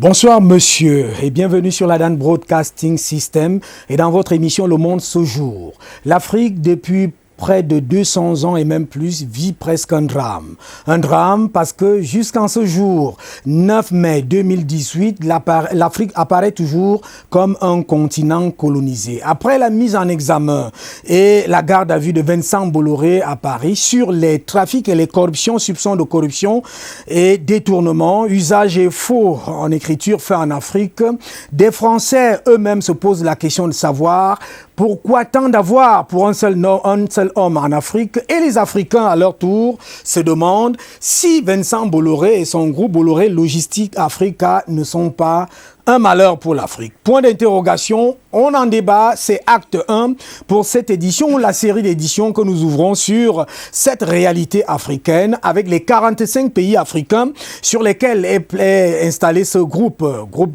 Bonsoir monsieur et bienvenue sur la Dan Broadcasting System et dans votre émission Le Monde ce jour. L'Afrique depuis près de 200 ans et même plus vit presque un drame. Un drame parce que jusqu'en ce jour, 9 mai 2018, l'Afrique apparaît toujours comme un continent colonisé. Après la mise en examen et la garde à vue de Vincent Bolloré à Paris sur les trafics et les corruptions, soupçons de corruption et détournement, usage et faux en écriture fait en Afrique, des Français eux-mêmes se posent la question de savoir pourquoi tant d'avoir pour un seul homme en Afrique, et les Africains à leur tour se demandent si Vincent Bolloré et son groupe Bolloré Logistique Africa ne sont pas un malheur pour l'Afrique. Point d'interrogation, on en débat, c'est acte 1 pour cette édition ou la série d'éditions que nous ouvrons sur cette réalité africaine avec les 45 pays africains sur lesquels est installé ce groupe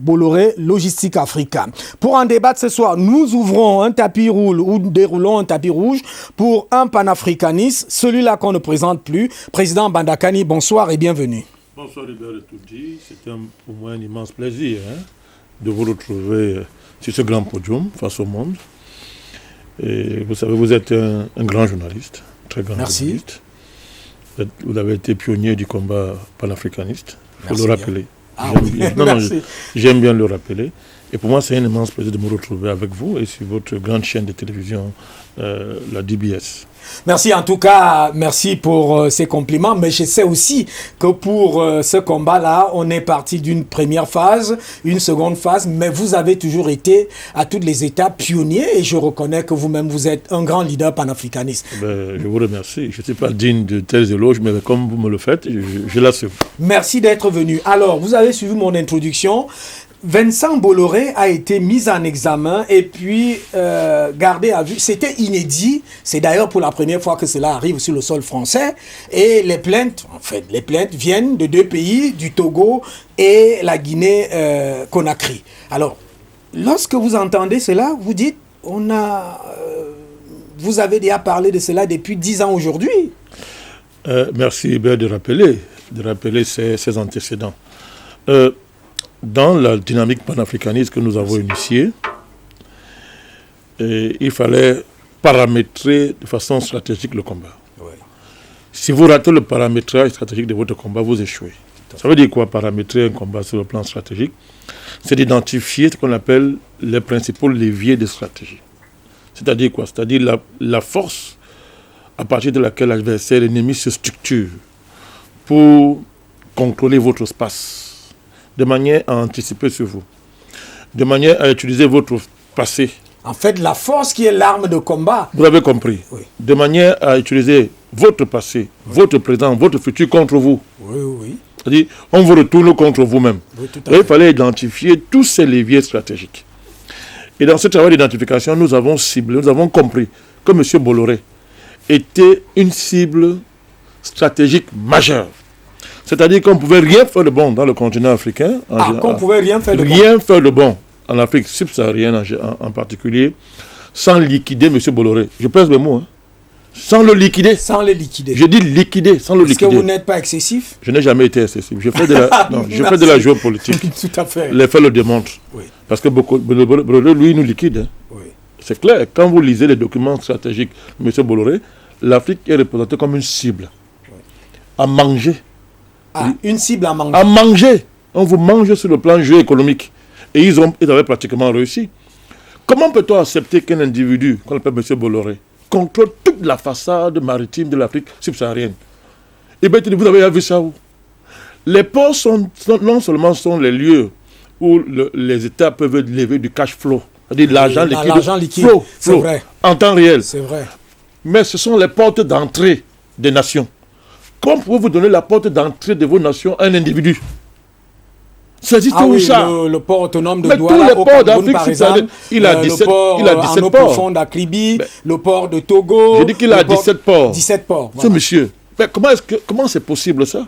Bolloré Logistique Africa. Pour en débattre ce soir, nous ouvrons un tapis rouge ou déroulons un tapis rouge pour un panafricaniste, celui-là qu'on ne présente plus. Président Bandakani, bonsoir et bienvenue. Bonsoir Hubert et Toudi, c'est pour moi un immense plaisir de vous retrouver sur ce grand podium face au monde. Et vous savez, vous êtes un grand journaliste, très grand journaliste. Vous avez été pionnier du combat panafricaniste, il faut le rappeler. J'aime bien le rappeler. Et pour moi, c'est un immense plaisir de me retrouver avec vous et sur votre grande chaîne de télévision, la DBS. Merci en tout cas, merci pour ces compliments, mais je sais aussi que pour ce combat-là, on est parti d'une première phase, une seconde phase, mais vous avez toujours été à toutes les étapes pionniers et je reconnais que vous-même, vous êtes un grand leader panafricaniste. Je vous remercie. Je ne suis pas digne de tels éloges, mais comme vous me le faites, je l'assume. Merci d'être venu. Alors, vous avez suivi mon introduction. Vincent Bolloré a été mis en examen et puis gardé à vue. C'était inédit. C'est d'ailleurs pour la première fois que cela arrive sur le sol français. Et les plaintes viennent de deux pays, du Togo et la Guinée-Conakry. Alors, lorsque vous entendez cela, vous dites, vous avez déjà parlé de cela depuis 10 ans aujourd'hui. Merci Hubert de rappeler ces antécédents. Dans la dynamique panafricaniste que nous avons initiée, il fallait paramétrer de façon stratégique le combat. Oui. Si vous ratez le paramétrage stratégique de votre combat, vous échouez. Ça veut dire quoi, paramétrer un combat sur le plan stratégique? C'est d'identifier ce qu'on appelle les principaux leviers de stratégie. C'est-à-dire quoi? C'est-à-dire la force à partir de laquelle l'adversaire, l'ennemi se structure pour contrôler votre espace, de manière à anticiper sur vous, de manière à utiliser votre passé. En fait, la force qui est l'arme de combat. Vous l'avez compris. Oui. De manière à utiliser votre passé, votre présent, votre futur contre vous. Oui. C'est-à-dire, on vous retourne contre vous-même. Oui, et il fallait identifier tous ces leviers stratégiques. Et dans ce travail d'identification, nous avons ciblé, nous avons compris que M. Bolloré était une cible stratégique majeure. C'est-à-dire qu'on ne pouvait rien faire de bon dans le continent africain. Qu'on ne pouvait rien faire de bon. Rien faire de bon en Afrique subsaharienne en particulier, sans liquider M. Bolloré. Je pèse le mot. Sans le liquider. Sans le liquider. Je dis liquider, sans le liquider. Est-ce que vous n'êtes pas excessif? Je n'ai jamais été excessif. Je fais de la géopolitique. Tout à fait. Les faits le démontrent. Oui. Parce que Bolloré, lui, nous liquide. Oui. C'est clair. Quand vous lisez les documents stratégiques de M. Bolloré, l'Afrique est représentée comme une cible à manger. Une cible à manger. À manger. On vous mange sur le plan géoéconomique. Et ils avaient pratiquement réussi. Comment peut-on accepter qu'un individu, qu'on appelle M. Bolloré, contrôle toute la façade maritime de l'Afrique subsaharienne? Eh bien, vous avez vu ça où? Les ports non seulement sont les lieux où les États peuvent lever du cash flow, c'est-à-dire l'argent liquide, flow, vrai. En temps réel. C'est vrai. Mais ce sont les portes d'entrée des nations. Comment pouvez-vous donner la porte d'entrée de vos nations à un individu? Ça existe où ça? Le port autonome de mais Douala, tous les ports d'Afrique subsaharienne, il a 17 ports. Profond d'Akribi, le port de Togo. Je dis qu'il a 17 ports. 17 ports. Voilà. Ce monsieur. Mais comment c'est possible ça?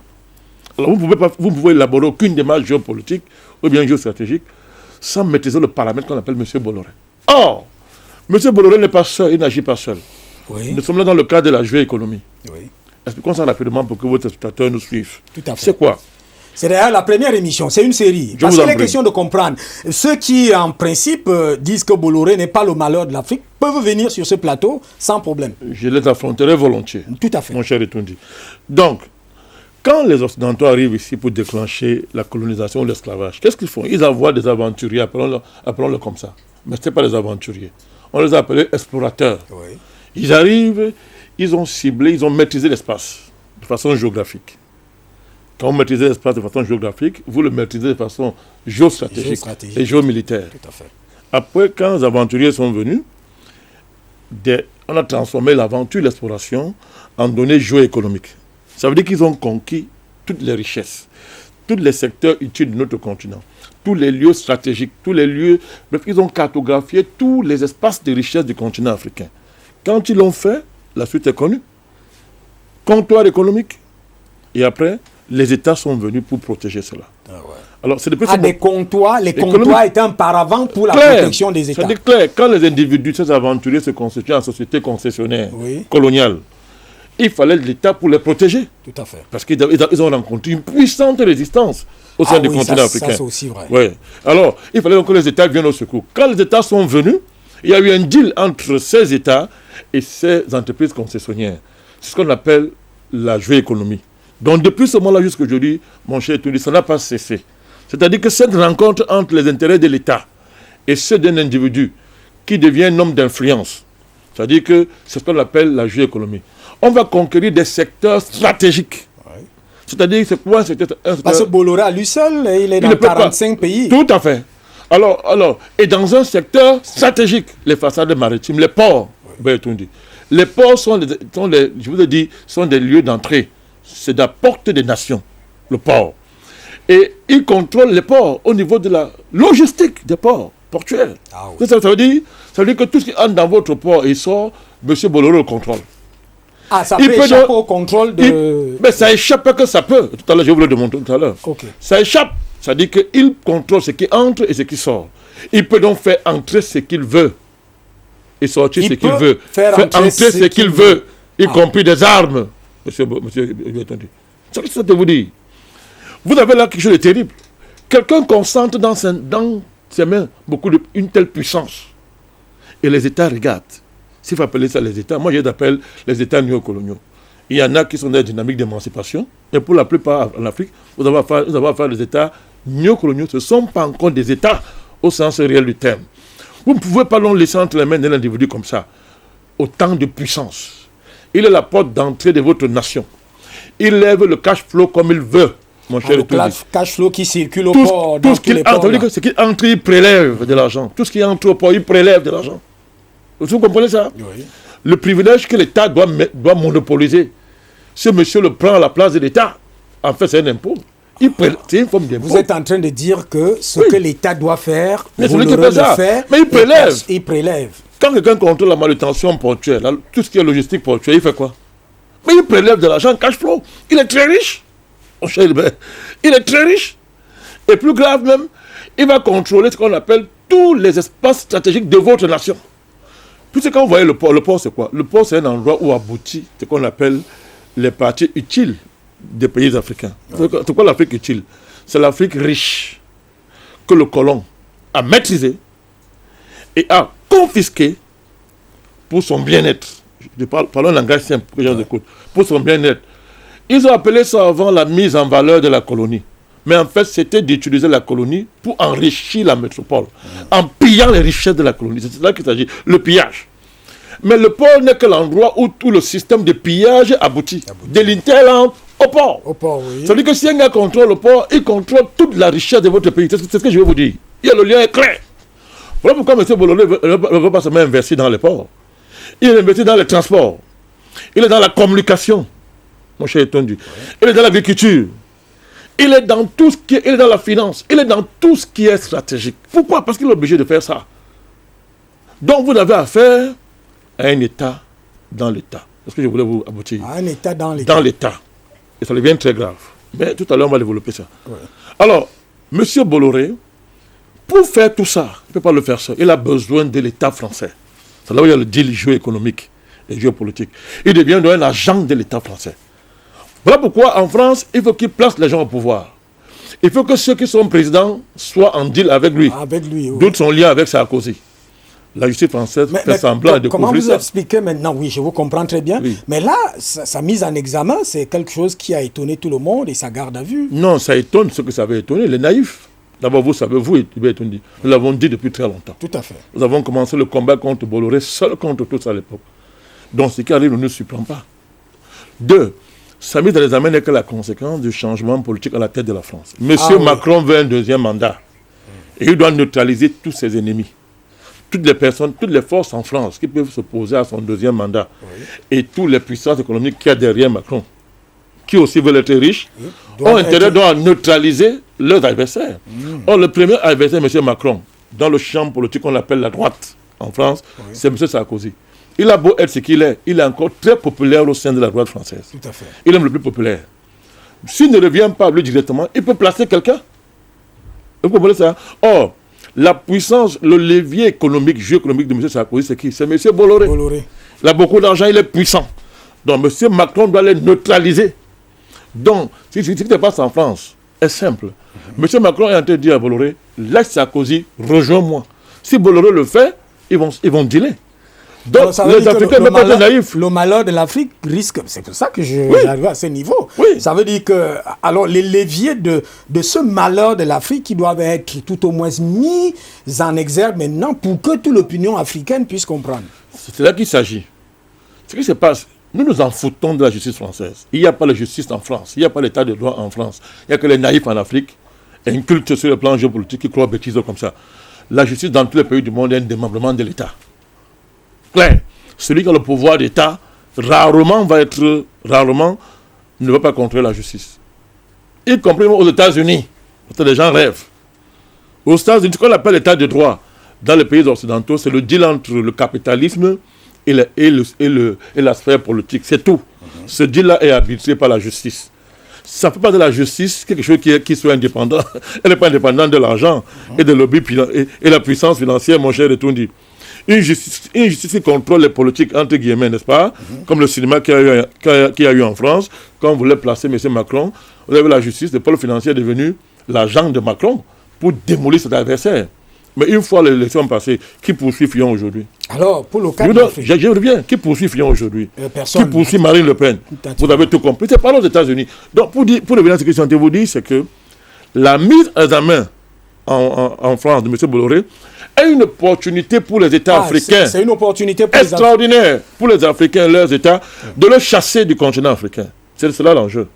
Alors vous ne pouvez élaborer aucune démarche géopolitique ou bien géostratégique sans maîtriser le paramètre qu'on appelle M. Bolloré. Or, M. Bolloré n'est pas seul, il n'agit pas seul. Oui. Nous sommes là dans le cadre de la géoéconomie. Oui. Expliquons ça rapidement pour que vos spectateurs nous suivent. Tout à fait. C'est quoi? C'est d'ailleurs la première émission, c'est une série. Parce qu'il est question de comprendre. Ceux qui, en principe, disent que Bolloré n'est pas le malheur de l'Afrique peuvent venir sur ce plateau sans problème. Je les affronterai volontiers. Tout à fait. Mon cher Etundi. Donc, quand les Occidentaux arrivent ici pour déclencher la colonisation ou l'esclavage, qu'est-ce qu'ils font? Ils envoient des aventuriers, appelons-le comme ça. Mais ce n'est pas des aventuriers. On les a appelés explorateurs. Oui. Ils arrivent, ils ont ciblé, ils ont maîtrisé l'espace de façon géographique. Quand vous maîtrisez l'espace de façon géographique, vous le maîtrisez de façon géostratégique et géomilitaire. Tout à fait. Après, quand les aventuriers sont venus, on a transformé l'aventure, l'exploration, en données géoéconomiques. Ça veut dire qu'ils ont conquis toutes les richesses, tous les secteurs utiles de notre continent, tous les lieux stratégiques, tous les lieux... Bref, ils ont cartographié tous les espaces de richesse du continent africain. Quand ils l'ont fait, la suite est connue. Comptoir économique. Et après, les États sont venus pour protéger cela. Ah ouais. Alors, c'est depuis des comptoirs, les comptoirs étaient un paravent pour la protection des États. C'est clair, quand les individus, ces aventuriers se constituent en société concessionnaire coloniale, il fallait l'État pour les protéger. Tout à fait. Parce qu'ils ont rencontré une puissante résistance au sein du continent africain. Ça, c'est aussi vrai. Ouais. Alors, il fallait donc que les États viennent au secours. Quand les États sont venus, il y a eu un deal entre ces États et ces entreprises concessionnaires. C'est ce qu'on appelle la géoéconomie. Donc, depuis ce moment-là jusqu'aujourd'hui, mon cher Tony, ça n'a pas cessé. C'est-à-dire que cette rencontre entre les intérêts de l'État et ceux d'un individu qui devient un homme d'influence, c'est-à-dire que c'est ce qu'on appelle la géoéconomie. On va conquérir des secteurs stratégiques. Ouais. C'est-à-dire, c'est quoi un secteur? Parce que Bolloré, à lui seul, il est dans 45 pays. Tout à fait. Alors, et dans un secteur stratégique, les façades maritimes, les ports, ouais. Les ports je vous ai dit, sont des lieux d'entrée. C'est de la porte des nations, le port. Et ils contrôlent les ports au niveau de la logistique des ports portuaires. Ah oui. Ça veut dire que tout ce qui entre dans votre port et sort, M. Bolloré le contrôle. Ah, ça peut échapper au contrôle de... Mais ça échappe que ça peut. Tout à l'heure, je vous le démontrer tout à l'heure. Okay. Ça échappe. Ça veut dire qu'il contrôle ce qui entre et ce qui sort. Il peut donc faire entrer ce qu'il veut et sortir ce qu'il veut. Faire entrer ce qu'il veut, y compris des armes. Monsieur, c'est ce que je vous dis. Vous avez là quelque chose de terrible. Quelqu'un concentre dans ses mains une telle puissance. Et les États regardent. S'il faut appeler ça les États, moi je les appelle les États néocoloniaux. Il y en a qui sont dans des dynamiques d'émancipation. Et pour la plupart en Afrique, vous avez affaire des États néocoloniaux. Ce ne sont pas encore des États au sens réel du terme. Vous ne pouvez pas laisser entre les mains d'un individu comme ça. Autant de puissance. Il est la porte d'entrée de votre nation. Il lève le cash flow comme il veut. Mon cher, le cash flow qui circule au port. Tout ce qu'il entre, ce qui entre, il prélève de l'argent. Tout ce qui entre au port, il prélève de l'argent. Vous comprenez ça? Oui. Le privilège que l'État doit monopoliser. Ce monsieur le prend à la place de l'État. En fait, c'est un impôt. C'est une forme d'impôt. Vous êtes en train de dire que ce que l'État doit faire, mais il prélève. Il prélève. Quand quelqu'un contrôle la manutention portuaire, tout ce qui est logistique portuaire, il fait quoi? Mais il prélève de l'argent cash flow. Il est très riche. Il est très riche. Et plus grave même, il va contrôler ce qu'on appelle tous les espaces stratégiques de votre nation. Puisque quand vous voyez le port c'est quoi? Le port, c'est un endroit où aboutit ce qu'on appelle les parties utiles des pays africains. C'est quoi l'Afrique utile? C'est l'Afrique riche que le colon a maîtrisé et a confisqué pour son bien-être. Parlons un langage simple que les gens écoutent. Pour son bien-être. Ils ont appelé ça avant la mise en valeur de la colonie. Mais en fait, c'était d'utiliser la colonie pour enrichir la métropole, en pillant les richesses de la colonie. C'est là qu'il s'agit, le pillage. Mais le port n'est que l'endroit où tout le système de pillage aboutit. De l'Interland au port. Oui. Ça veut dire que si un gars contrôle le port, il contrôle toute la richesse de votre pays. C'est ce que je vais vous dire. Il y a le lien est clair. Voilà pourquoi M. Bolloré ne veut pas se mettre investir dans les ports. Il est investi dans les transports. Il est dans la communication. Mon cher Etondu. Il est dans l'agriculture. Il est dans tout ce qui est, il est dans la finance. Il est dans tout ce qui est stratégique. Pourquoi? Parce qu'il est obligé de faire ça. Donc vous avez affaire à un État dans l'État. C'est ce que je voulais vous aboutir. À un État dans l'État. Dans l'État. Et ça devient très grave. Mais tout à l'heure, on va développer ça. Ouais. Alors, M. Bolloré, pour faire tout ça, il ne peut pas le faire seul. Il a besoin de l'État français. C'est là où il y a le deal géoéconomique et géopolitique. Il devient un agent de l'État français. Voilà pourquoi, en France, il faut qu'il place les gens au pouvoir. Il faut que ceux qui sont présidents soient en deal avec lui. Avec lui, oui. D'autres sont liés avec Sarkozy. La justice française fait semblant de comment couvrir vous ça. expliquez maintenant? Oui, je vous comprends très bien. Oui. Mais là, sa mise en examen, c'est quelque chose qui a étonné tout le monde et ça garde à vue. Non, ça étonne ce que ça avait étonné, les naïfs. D'abord, vous savez, vous, nous l'avons dit depuis très longtemps. Tout à fait. Nous avons commencé le combat contre Bolloré, seul contre tous à l'époque. Donc, ce qui arrive ne nous surprend pas. 2. Sa mise en examen n'est que la conséquence du changement politique à la tête de la France. Monsieur Macron veut un deuxième mandat. Et il doit neutraliser tous ses ennemis. Toutes les personnes, toutes les forces en France qui peuvent s'opposer à son deuxième mandat. Et toutes les puissances économiques qu'il y a derrière Macron, qui aussi veulent être riches, ont intérêt à neutraliser leurs adversaires. Or, le premier adversaire, M. Macron, dans le champ politique qu'on appelle la droite en France, c'est M. Sarkozy. Il a beau être ce qu'il est, il est encore très populaire au sein de la droite française. Tout à fait. Il est le plus populaire. S'il ne revient pas lui directement, il peut placer quelqu'un. Vous comprenez ça? Or, la puissance, le levier économique, géoéconomique de M. Sarkozy, c'est qui? C'est M. Bolloré. Il a beaucoup d'argent, il est puissant. Donc, M. Macron doit les neutraliser. Donc, ce qui se passe en France est simple. M. Macron est en train de dire à Bolloré, laisse Sarkozy, rejoins-moi. Si Bolloré le fait, ils vont dealer. Donc, les Africains ne peuvent pas être naïfs. Le malheur de l'Afrique risque, c'est pour ça que j'arrive à ce niveau. Oui. Ça veut dire que, alors, les leviers de ce malheur de l'Afrique qui doivent être tout au moins mis en exergue maintenant pour que toute l'opinion africaine puisse comprendre. C'est là qu'il s'agit. Ce qui se passe, nous nous en foutons de la justice française. Il n'y a pas de justice en France, il n'y a pas l'état de droit en France. Il n'y a que les naïfs en Afrique, incultes sur le plan géopolitique qui croient aux bêtises comme ça. La justice dans tous les pays du monde est un démembrement de l'État. Claire. Celui qui a le pouvoir d'État, rarement ne va pas contrôler la justice. Y compris aux États-Unis. Parce que les gens rêvent. Aux États-Unis, ce qu'on appelle l'état de droit, dans les pays occidentaux, c'est le deal entre le capitalisme et la sphère politique. C'est tout. Ce deal-là est arbitré par la justice. Ça ne fait pas de la justice quelque chose qui soit indépendant. Elle n'est pas indépendante de l'argent et de lobby et la puissance financière, mon cher Etundi. Une justice qui contrôle les politiques, entre guillemets, n'est-ce pas? Comme le cinéma qu'il y a eu en France, quand on voulait placer M. Macron, vous avez la justice, le pôle financier est devenu l'agent de Macron pour démolir cet adversaire. Mais une fois l'élection passée, qui poursuit Fillon aujourd'hui? Alors, pour le cas je reviens. Qui poursuit Fillon aujourd'hui? Personne. Qui poursuit Marine Le Pen? Vous avez tout compris. C'est pas aux États-Unis. Donc, pour revenir à ce que je suis vous dire, c'est que la mise en examen en France de M. Bolloré est une opportunité pour les États africains. C'est une opportunité pour extraordinaire pour les Africains, leurs États, de le chasser du continent africain. C'est cela l'enjeu.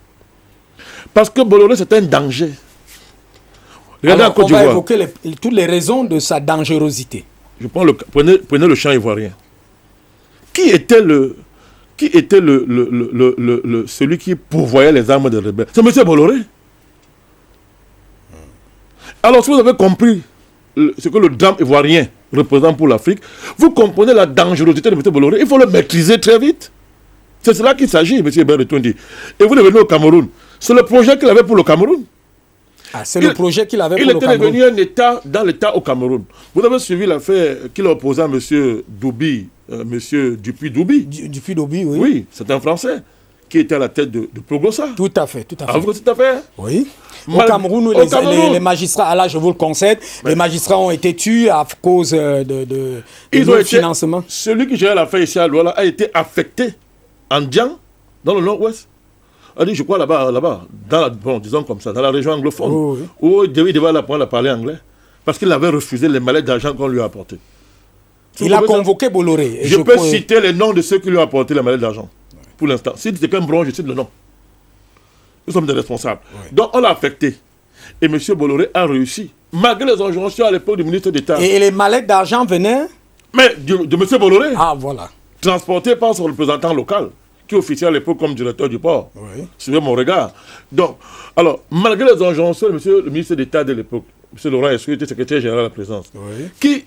Parce que Bolloré, c'est un danger. Regardez en Côte d'Ivoire. On va évoquer toutes les raisons de sa dangerosité. Je prends prenez le champ ivoirien. Qui était celui qui pourvoyait les armes des rebelles? C'est M. Bolloré. Alors, si vous avez compris ce que le drame ivoirien représente pour l'Afrique, vous comprenez la dangerosité de M. Bolloré. Il faut le maîtriser très vite. C'est cela qu'il s'agit, M. Beretondi. Et vous devenez au Cameroun. C'est le projet qu'il avait pour le Cameroun. C'est le projet qu'il avait pour le Cameroun. Il était devenu un État dans l'État au Cameroun. Vous avez suivi l'affaire qu'il a opposée à M. Doubi, M. Dupuis-Doubi. Dupuis-Doubi, oui. Oui, c'est un Français qui était à la tête de Progosa. Tout à fait, tout à fait. Avez-vous cette affaire? Oui. Au Cameroun, les magistrats, là je vous le concède, les magistrats ont été tués à cause de financement. Celui qui gérait l'affaire ici à Douala a été affecté en Dian, dans le nord-ouest. Je crois là-bas, disons comme ça, dans la région anglophone, où il devait apprendre à parler anglais, parce qu'il avait refusé les mallettes d'argent qu'on lui a apportées. Il a convoqué Bolloré. Je peux citer les noms de ceux qui lui ont apporté les mallettes d'argent, pour l'instant. Si c'est qu'un bronze, je cite le nom. Nous sommes des responsables. Oui. Donc on l'a affecté. Et M. Bolloré a réussi, malgré les injonctions à l'époque du ministre d'État. Et les mallettes d'argent venaient? Mais de M. Bolloré. Ah, voilà. Transportés par son représentant local, qui officiait à l'époque comme directeur du port. Oui. Suivez mon regard. Donc, alors, malgré les injonctions, le ministre d'État de l'époque, M. Laurent Essoui, était secrétaire général à la présidence, qui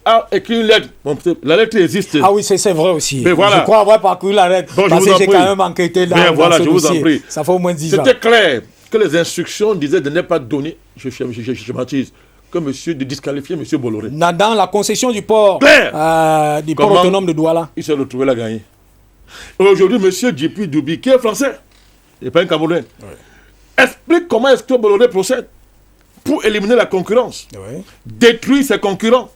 a écrit une lettre. Bon, la lettre existe. Ah oui, c'est vrai aussi. Mais voilà. Je crois avoir parcouru la lettre. Bon, parce que j'ai quand même enquêté dans, voilà, ce je dossier. Vous en prie. Ça fait au moins 10 ans. C'était clair que les instructions disaient de ne pas donner, je schématise, de disqualifier M. Bolloré. Dans la concession du port, port autonome de Douala. Il s'est retrouvé là gagné. Aujourd'hui, M. Dupuis-Doubi, qui est français, il n'est pas un Camerounais, explique comment est-ce que Bolloré procède. pour éliminer la concurrence, Oui. détruire ses concurrents,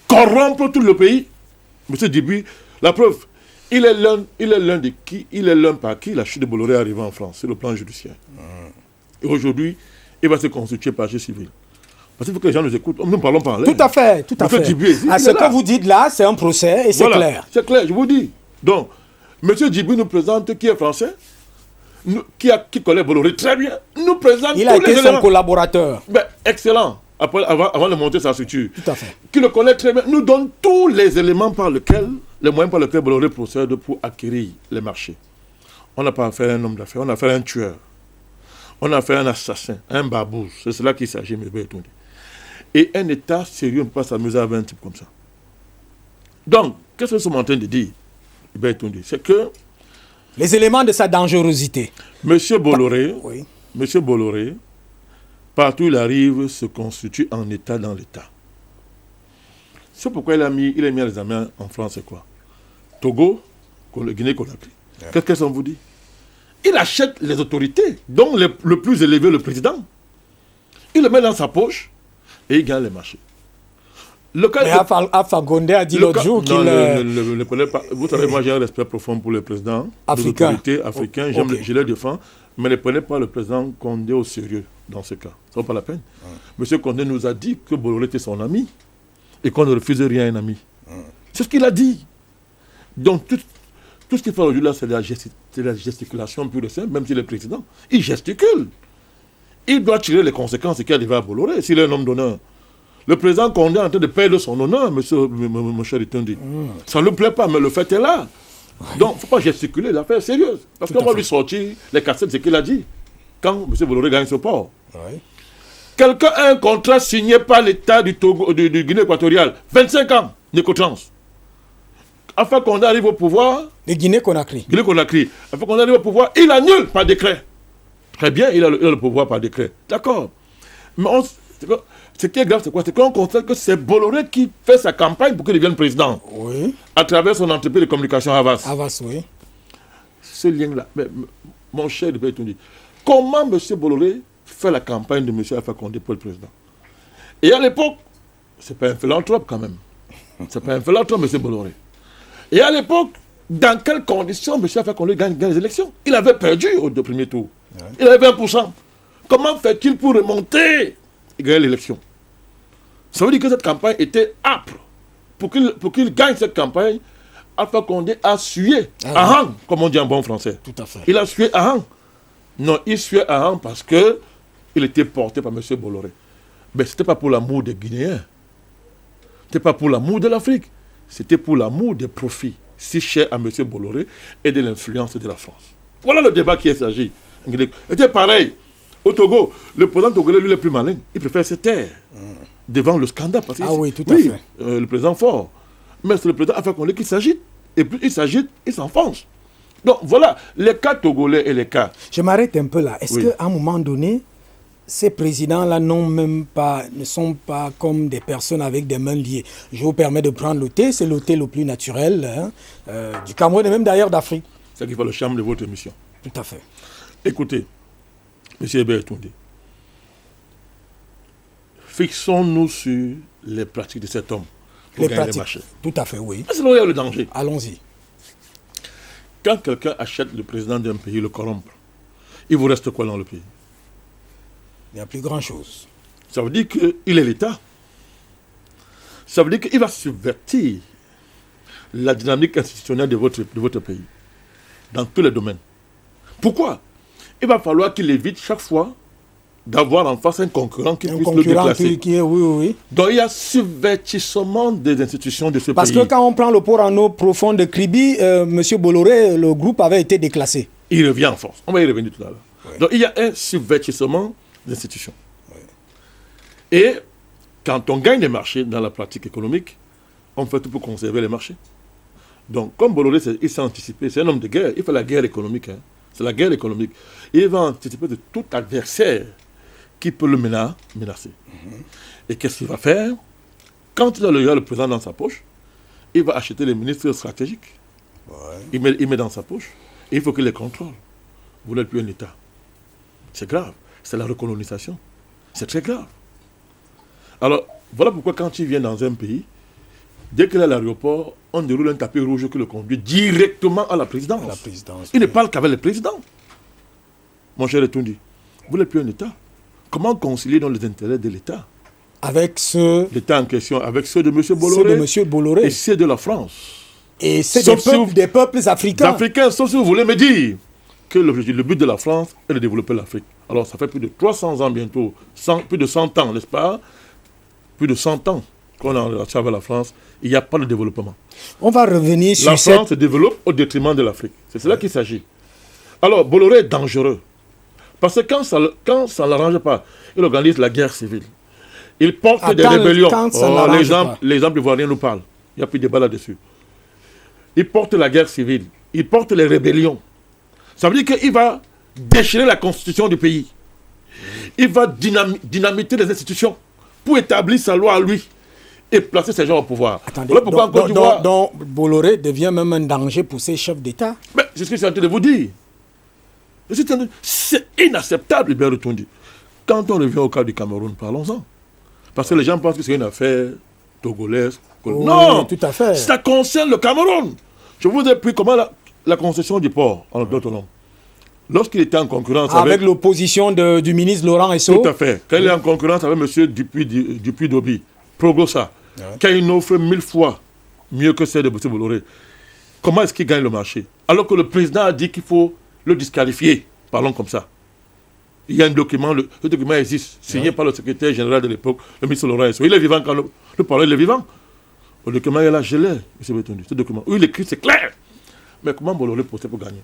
corrompre tout le pays. M. Djiby, la preuve, il est l'un par qui la chute de Bolloré est arrivée en France, sur le plan judiciaire. Et aujourd'hui, il va se constituer partie civile. Parce qu'il faut que les gens nous écoutent. Nous ne parlons pas en l'air. Tout à fait, tout à fait. Djiby, Ce que vous dites là, c'est un procès et c'est voilà, clair. C'est clair, je vous dis. Donc, M. Djiby nous présente qui est français, qui connaît Bolloré très bien, nous présente Il a tous les été son éléments. collaborateur. Ben, excellent. Avant de monter sa structure. Tout à fait. Qui le connaît très bien, nous donne tous les éléments les moyens par lesquels Bolloré procède pour acquérir les marchés. On n'a pas affaire à un homme d'affaires, on a affaire à un tueur. On a affaire à un assassin, un babouze. C'est cela qu'il s'agit, M. Betondi. Et un État sérieux ne peut pas s'amuser avec un type comme ça. Donc, qu'est-ce que nous sommes en train de dire, Betondi? C'est que Les éléments de sa dangerosité. M. Bolloré, Oui. M. Bolloré, partout où il arrive, se constitue en État dans l'État. C'est pourquoi il a mis les amis en France, c'est quoi? Togo, Guinée-Conakry. Yeah. Qu'est-ce qu'on vous dit? Il achète les autorités, dont le plus élevé, le président. Il le met dans sa poche et il gagne les marchés. Le cas, Mais Alpha Condé a dit l'autre jour qu'il... ne prenez pas. Vous savez, moi j'ai un respect profond pour le président, Africain. les autorités africaines, Ok. je les défends, mais ne prenez pas le président Condé au sérieux dans ce cas. Ça ne vaut pas la peine. Monsieur Condé nous a dit que Bolloré était son ami et qu'on ne refuse rien à un ami. C'est ce qu'il a dit. Donc tout ce qu'il fait aujourd'hui là, c'est la gesticulation pure et simple, même s'il est président. Il gesticule. Il doit tirer les conséquences qui arrivent à Bolloré s'il est un homme d'honneur. Le président Condé est en train de perdre son honneur, mon cher Itondi. Ça ne lui plaît pas, mais le fait est là. Donc, il ne faut pas gesticuler, l'affaire est sérieuse. Parce qu'on va lui sortir les cassettes, c'est ce qu'il a dit. Quand M. Bolloré gagne ce port. Oui. Quelqu'un a un contrat signé par l'État du Guinée équatoriale. 25 ans d'écotrans. Afin qu'on arrive au pouvoir, De Guinée-Conakry. Guinée-Conakry, afin qu'on arrive au pouvoir, il annule par décret. Très bien, il a le pouvoir par décret. D'accord. Mais ce qui est grave, c'est quoi? C'est qu'on constate que c'est Bolloré qui fait sa campagne pour qu'il devienne président. Oui. À travers son entreprise de communication Havas. Havas, oui. Ce lien-là, mon cher de Bétouni, comment M. Bolloré fait la campagne de M. Alpha Condé pour le président? Et à l'époque, c'est pas un philanthrope quand même. C'est pas un philanthrope, M. Bolloré. Et à l'époque, dans quelles conditions M. Alpha Condé gagne les élections? Il avait perdu au premier tour. Ouais. Il avait 20%. Comment fait-il pour remonter et gagner l'élection? Ça veut dire que cette campagne était âpre. Pour qu'il gagne cette campagne, Alpha Condé a sué à rang, comme on dit en bon français. Tout à fait. Il a sué à rang. Non, il suait à rang parce qu'il était porté par M. Bolloré. Mais ce n'était pas pour l'amour des Guinéens. Ce n'était pas pour l'amour de l'Afrique. C'était pour l'amour des profits si chers à M. Bolloré et de l'influence de la France. Voilà le débat qui est s'agit. C'était pareil. Au Togo, le président togolais, lui, le plus malin, il préfère se taire devant le scandale. Parce oui, tout à fait. Le président fort. Mais c'est le président Alpha Condé qui s'agite. Et puis il s'agite, il s'enfonce. Donc voilà, les cas togolais et les cas... Je m'arrête un peu là. Est-ce qu'à un moment donné, ces présidents-là ne sont pas comme des personnes avec des mains liées? Je vous permets de prendre le thé, c'est le thé le plus naturel du Cameroun et même d'ailleurs d'Afrique. C'est qui fait le charme de votre émission. Tout à fait. Écoutez, M. Hébert Toundé, fixons-nous sur les pratiques de cet homme pour gagner les marchés. Tout à fait, oui. C'est là où il y a le danger. Allons-y. Quand quelqu'un achète le président d'un pays, le corrompre, il vous reste quoi dans le pays? Il n'y a plus grand-chose. Ça veut dire qu'il est l'État. Ça veut dire qu'il va subvertir la dynamique institutionnelle de votre pays, dans tous les domaines. Pourquoi? Il va falloir qu'il évite chaque fois d'avoir en face un concurrent qui puisse le déclasser. Oui. Donc il y a subvertissement des institutions de ce Parce pays. Parce que quand on prend le port en eau profonde de Kribi, M. Bolloré, le groupe avait été déclassé. Il revient en force. On va y revenir tout à l'heure. Oui. Donc il y a un subvertissement des institutions. Oui. Et quand on gagne les marchés dans la pratique économique, on fait tout pour conserver les marchés. Donc comme Bolloré, il s'est anticipé, c'est un homme de guerre, il fait la guerre économique. C'est la guerre économique. Il va anticiper de tout adversaire qui peut le menacer. Et qu'est-ce qu'il va faire? Quand il a le président dans sa poche, il va acheter les ministres stratégiques. Il met dans sa poche. Et il faut qu'il les contrôle. Vous n'êtes plus un État. C'est grave. C'est la recolonisation. C'est très grave. Alors, voilà pourquoi quand tu viens dans un pays, dès qu'il est à l'aéroport, on déroule un tapis rouge qui le conduit directement à la présidence. Il ne parle qu'avec le président. Mon cher Etundi, vous n'êtes plus un État. Comment concilier dans les intérêts de l'État avec l'État en question, avec ceux de M. Bolloré, et ceux de la France. Et c'est des peuples africains. Sauf si vous voulez me dire que le but de la France est de développer l'Afrique. Alors ça fait plus de 300 ans bientôt, plus de 100 ans, n'est-ce pas? Plus de 100 ans qu'on est en relation avec la France, il n'y a pas de développement. On va revenir sur la France se développe au détriment de l'Afrique. C'est cela qu'il s'agit. Alors Bolloré est dangereux. Parce que quand ça ne l'arrange pas, il organise la guerre civile. Il porte des rébellions. Les gens ivoiriens nous parlent. Il n'y a plus de débat là-dessus. Il porte la guerre civile. Il porte les rébellions. Ça veut dire qu'il va déchirer la constitution du pays. Il va dynamiter les institutions pour établir sa loi à lui et placer ses gens au pouvoir. Attendez, voilà pourquoi donc Bolloré devient même un danger pour ses chefs d'État. C'est ce que je suis en train de vous dire. C'est inacceptable, bien retourné. Quand on revient au cas du Cameroun, parlons-en. Parce que les gens pensent que c'est une affaire togolaise. Non, tout à fait. Ça concerne le Cameroun. Je vous ai pris comment la concession du port en autonome. Lorsqu'il était en concurrence avec l'opposition du ministre Laurent Esso. Tout à fait. Quand il est en concurrence avec M. Dupuy-Dobi, Progosa, qui a une offre 1000 fois mieux que celle de M. Bolloré, comment est-ce qu'il gagne le marché? Alors que le président a dit qu'il faut le disqualifier. Parlons comme ça. Il y a un document, le document existe, signé par le secrétaire général de l'époque, le ministre Laurent Esso. Il est vivant quand le parler, il est vivant. Le document est là, je l'ai, M. Betondu. Ce document, où il écrit, c'est clair. Mais comment Bolloré procède pour gagner?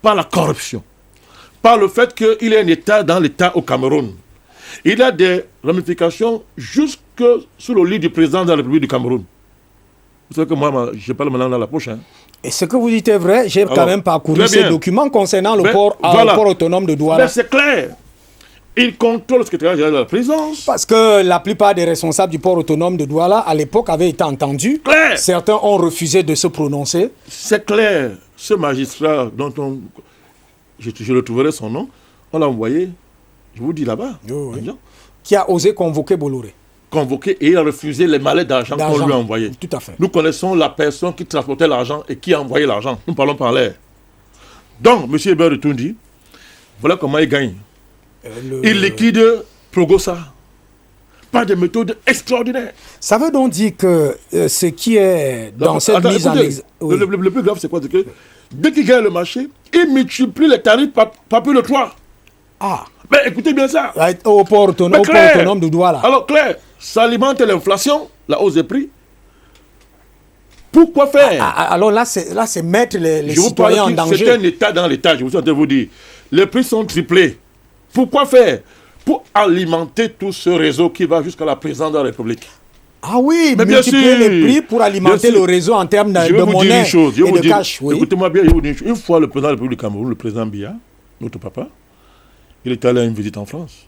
Par la corruption. Par le fait qu'il y a un État dans l'État au Cameroun. Il y a des ramifications jusque sous le lit du président de la République du Cameroun. Vous savez que moi, je parle maintenant dans la poche. Et ce que vous dites est vrai, j'ai quand même parcouru ces documents concernant le port autonome de Douala. C'est clair. Il contrôle le secrétaire général de la présidence. Parce que la plupart des responsables du port autonome de Douala, à l'époque, avaient été entendus. Claire. Certains ont refusé de se prononcer. C'est clair. Ce magistrat dont je retrouverai son nom, on l'a envoyé, je vous dis là-bas, qui a osé convoquer Bolloré. Convoqué et il a refusé les mallettes d'argent qu'on lui a envoyés. Tout à fait. Nous connaissons la personne qui transportait l'argent et qui a envoyé l'argent. Nous parlons par l'air. Donc, M. Hébert Retondi, voilà comment il gagne. Il liquide Progosa par des méthodes extraordinaires. Ça veut donc dire que ce qui est dans cette mise en exergue... Le plus grave, c'est quoi? C'est que dès qu'il gagne le marché, il multiplie les tarifs par plus de 3. Ah. Mais écoutez bien ça. Au port autonome de Douala. Alors, clair, ça alimente l'inflation, la hausse des prix. Pourquoi faire? Alors là, c'est mettre les citoyens en danger. C'est un État dans l'État, je vous entends vous dire. Les prix sont triplés. Pourquoi faire? Pour alimenter tout ce réseau qui va jusqu'à la présidence de la République. Ah oui, mais multiplier les prix pour alimenter le réseau en termes de monnaie et de cash. Oui. Écoutez-moi bien, je vous dis une chose. Une fois, le président de la République du Cameroun, le président Biya, notre papa, il est allé à une visite en France.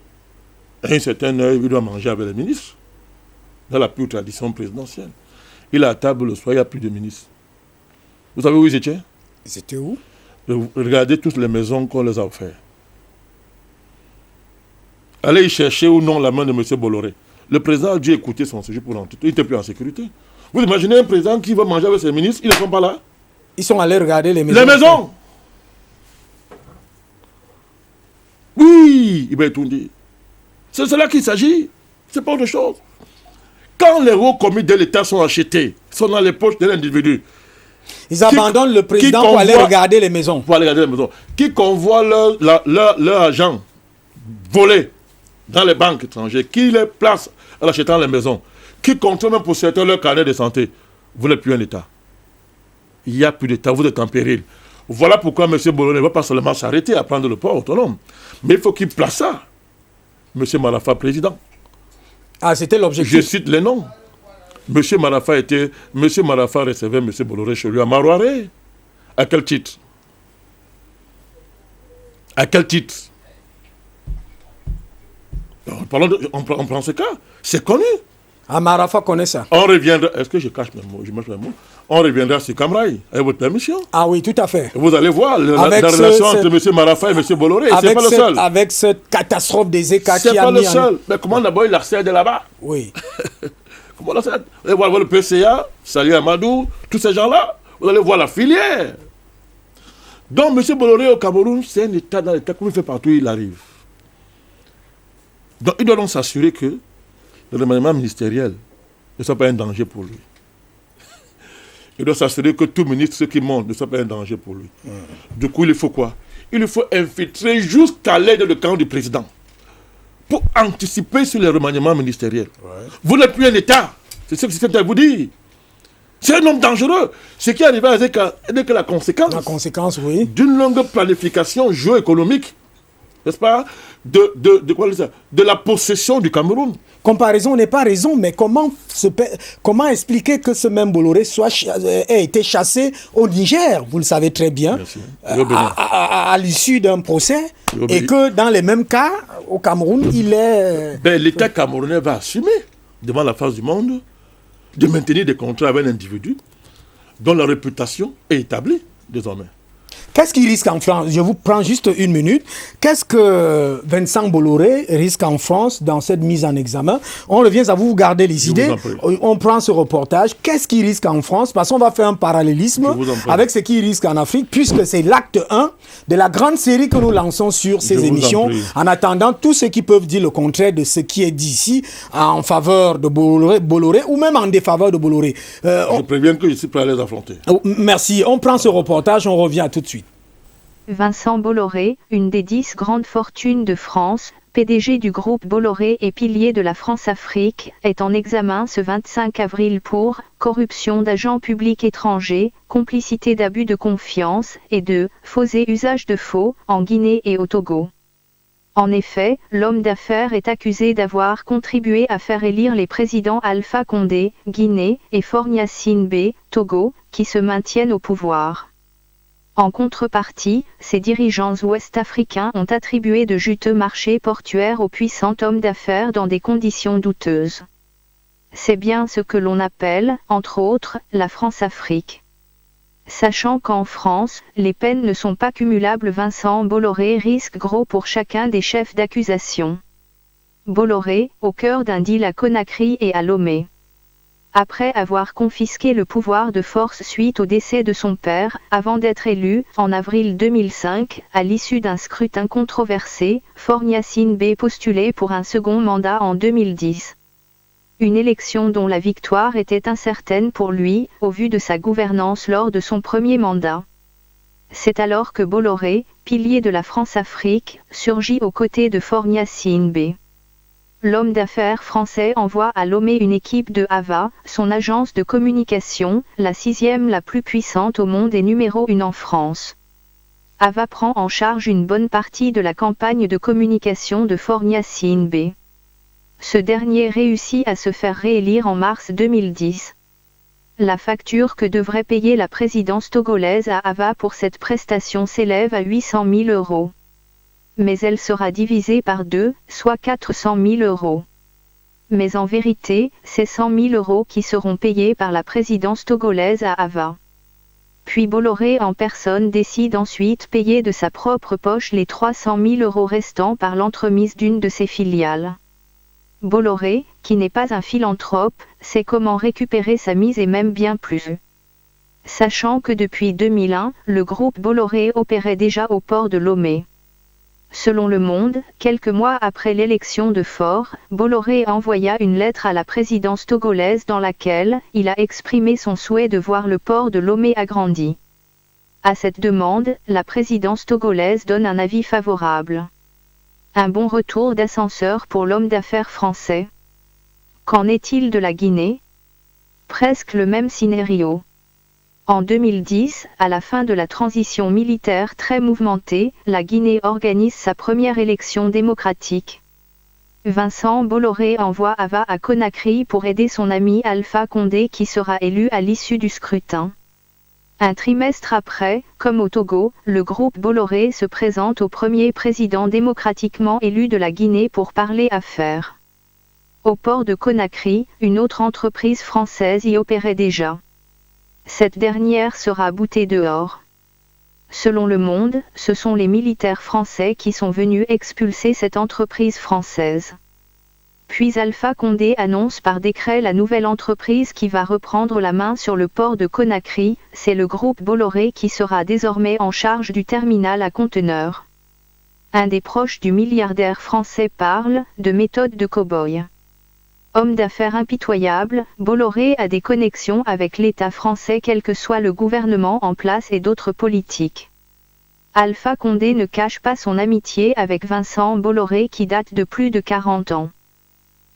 À un certain heure, il doit manger avec les ministres, dans la pure tradition présidentielle. Il est à table le soir, il n'y a plus de ministres. Vous savez où ils étaient? Ils étaient où? Regardez toutes les maisons qu'on les a offertes. Allez y chercher ou non la main de M. Bolloré. Le président a dû écouter son sujet pour l'entendre. Il n'était plus en sécurité. Vous imaginez un président qui va manger avec ses ministres, ils ne sont pas là. Ils sont allés regarder les maisons. Les maisons! Oui, il va tout dire. C'est cela qu'il s'agit. Ce n'est pas autre chose. Quand les hauts commis de l'État sont achetés, sont dans les poches de l'individu. Ils abandonnent le président pour aller regarder les maisons. Pour aller regarder les maisons. Qui convoient leur agent volé dans les banques étrangères, qui les place en achetant les maisons, qui contrôle même pour certains leur carnet de santé. Vous n'êtes plus un État. Il n'y a plus d'État, vous êtes en péril. Voilà pourquoi M. Bolloré ne va pas seulement s'arrêter à prendre le port autonome, mais il faut qu'il place ça. M. Marafa, président. Ah, c'était l'objectif. Je cite les noms. M. Marafa recevait M. Bolloré chez lui à Marouaré. À quel titre? À quel titre? On prend ce cas. C'est connu. Marafa connaît ça. On reviendra. Est-ce que je cache mes mots? Je mâche mes mots. On reviendra sur Camraï, avec votre permission. Ah oui, tout à fait. Vous allez voir la relation entre M. Marafa et M. Bolloré. C'est pas le seul. Avec cette catastrophe des ECA qui a mis... C'est pas le seul. Mais comment d'abord il accède de là-bas? Oui. Comment on accède? Vous allez voir le PCA, Salih Amadou, tous ces gens-là. Vous allez voir la filière. Donc M. Bolloré au Cameroun, c'est un État dans l'État, comme il fait partout, il arrive. Donc il doit donc s'assurer que le remaniement ministériel ne soit pas un danger pour lui. Il doit s'assurer que tout ministre qui monte ne soit pas un danger pour lui. Du coup, il faut quoi? Il faut infiltrer jusqu'à l'aide du camp du président pour anticiper sur les remaniements ministériels. Ouais. Vous n'êtes plus un État. C'est ce que c'est à vous dire. C'est un homme dangereux. Ce qui est arrivé avec la conséquence. La conséquence, oui. D'une longue planification géoéconomique, n'est-ce pas, de la possession du Cameroun. Comparaison n'est pas raison, mais comment expliquer que ce même Bolloré ait été chassé au Niger, vous le savez très bien, à l'issue d'un procès, et que dans les mêmes cas, au Cameroun, il est... L'État camerounais va assumer, devant la face du monde, de maintenir des contrats avec un individu dont la réputation est établie désormais. Qu'est-ce qu'il risque en France? Je vous prends juste une minute. Qu'est-ce que Vincent Bolloré risque en France dans cette mise en examen? On revient à vous, gardez les idées. On prend ce reportage. Qu'est-ce qu'il risque en France? Parce qu'on va faire un parallélisme avec ce qu'il risque en Afrique, puisque c'est l'acte 1 de la grande série que nous lançons sur ces émissions. En attendant, tous ceux qui peuvent dire le contraire de ce qui est dit ici en faveur de Bolloré ou même en défaveur de Bolloré. Je préviens que je suis prêt à les affronter. Merci. On prend ce reportage, on revient tout de suite. Vincent Bolloré, une des 10 grandes fortunes de France, PDG du groupe Bolloré et pilier de la France-Afrique, est en examen ce 25 avril pour corruption d'agents publics étrangers, complicité d'abus de confiance et de faux et usage de faux en Guinée et au Togo. En effet, l'homme d'affaires est accusé d'avoir contribué à faire élire les présidents Alpha Condé, Guinée, et Faure Gnassingbé, Togo, qui se maintiennent au pouvoir. En contrepartie, ces dirigeants ouest-africains ont attribué de juteux marchés portuaires aux puissants hommes d'affaires dans des conditions douteuses. C'est bien ce que l'on appelle, entre autres, la France-Afrique. Sachant qu'en France, les peines ne sont pas cumulables, Vincent Bolloré risque gros pour chacun des chefs d'accusation. Bolloré, au cœur d'un deal à Conakry et à Lomé. Après avoir confisqué le pouvoir de force suite au décès de son père, avant d'être élu, en avril 2005, à l'issue d'un scrutin controversé, Faure Gnassingbé postulait pour un second mandat en 2010. Une élection dont la victoire était incertaine pour lui, au vu de sa gouvernance lors de son premier mandat. C'est alors que Bolloré, pilier de la France-Afrique, surgit aux côtés de Faure Gnassingbé. L'homme d'affaires français envoie à Lomé une équipe de Ava, son agence de communication, la 6e la plus puissante au monde et numéro 1 en France. Ava prend en charge une bonne partie de la campagne de communication de Faure Gnassingbé. Ce dernier réussit à se faire réélire en mars 2010. La facture que devrait payer la présidence togolaise à Ava pour cette prestation s'élève à 800 000 €. Mais elle sera divisée par 2, soit 400 000 €. Mais en vérité, c'est 100 000 € qui seront payés par la présidence togolaise à Ava. Puis Bolloré en personne décide ensuite payer de sa propre poche les 300 000 € restants par l'entremise d'une de ses filiales. Bolloré, qui n'est pas un philanthrope, sait comment récupérer sa mise et même bien plus. Sachant que depuis 2001, le groupe Bolloré opérait déjà au port de Lomé. Selon Le Monde, quelques mois après l'élection de Faure, Bolloré envoya une lettre à la présidence togolaise dans laquelle il a exprimé son souhait de voir le port de Lomé agrandi. À cette demande, la présidence togolaise donne un avis favorable. Un bon retour d'ascenseur pour l'homme d'affaires français. Qu'en est-il de la Guinée? Presque le même scénario. En 2010, à la fin de la transition militaire très mouvementée, la Guinée organise sa première élection démocratique. Vincent Bolloré envoie Ava à Conakry pour aider son ami Alpha Condé qui sera élu à l'issue du scrutin. Un trimestre après, comme au Togo, le groupe Bolloré se présente au premier président démocratiquement élu de la Guinée pour parler affaires. Au port de Conakry, une autre entreprise française y opérait déjà. Cette dernière sera boutée dehors. Selon Le Monde, ce sont les militaires français qui sont venus expulser cette entreprise française. Puis Alpha Condé annonce par décret la nouvelle entreprise qui va reprendre la main sur le port de Conakry, c'est le groupe Bolloré qui sera désormais en charge du terminal à conteneurs. Un des proches du milliardaire français parle de méthode de cow-boy. Homme d'affaires impitoyable, Bolloré a des connexions avec l'État français quel que soit le gouvernement en place et d'autres politiques. Alpha Condé ne cache pas son amitié avec Vincent Bolloré qui date de plus de 40 ans.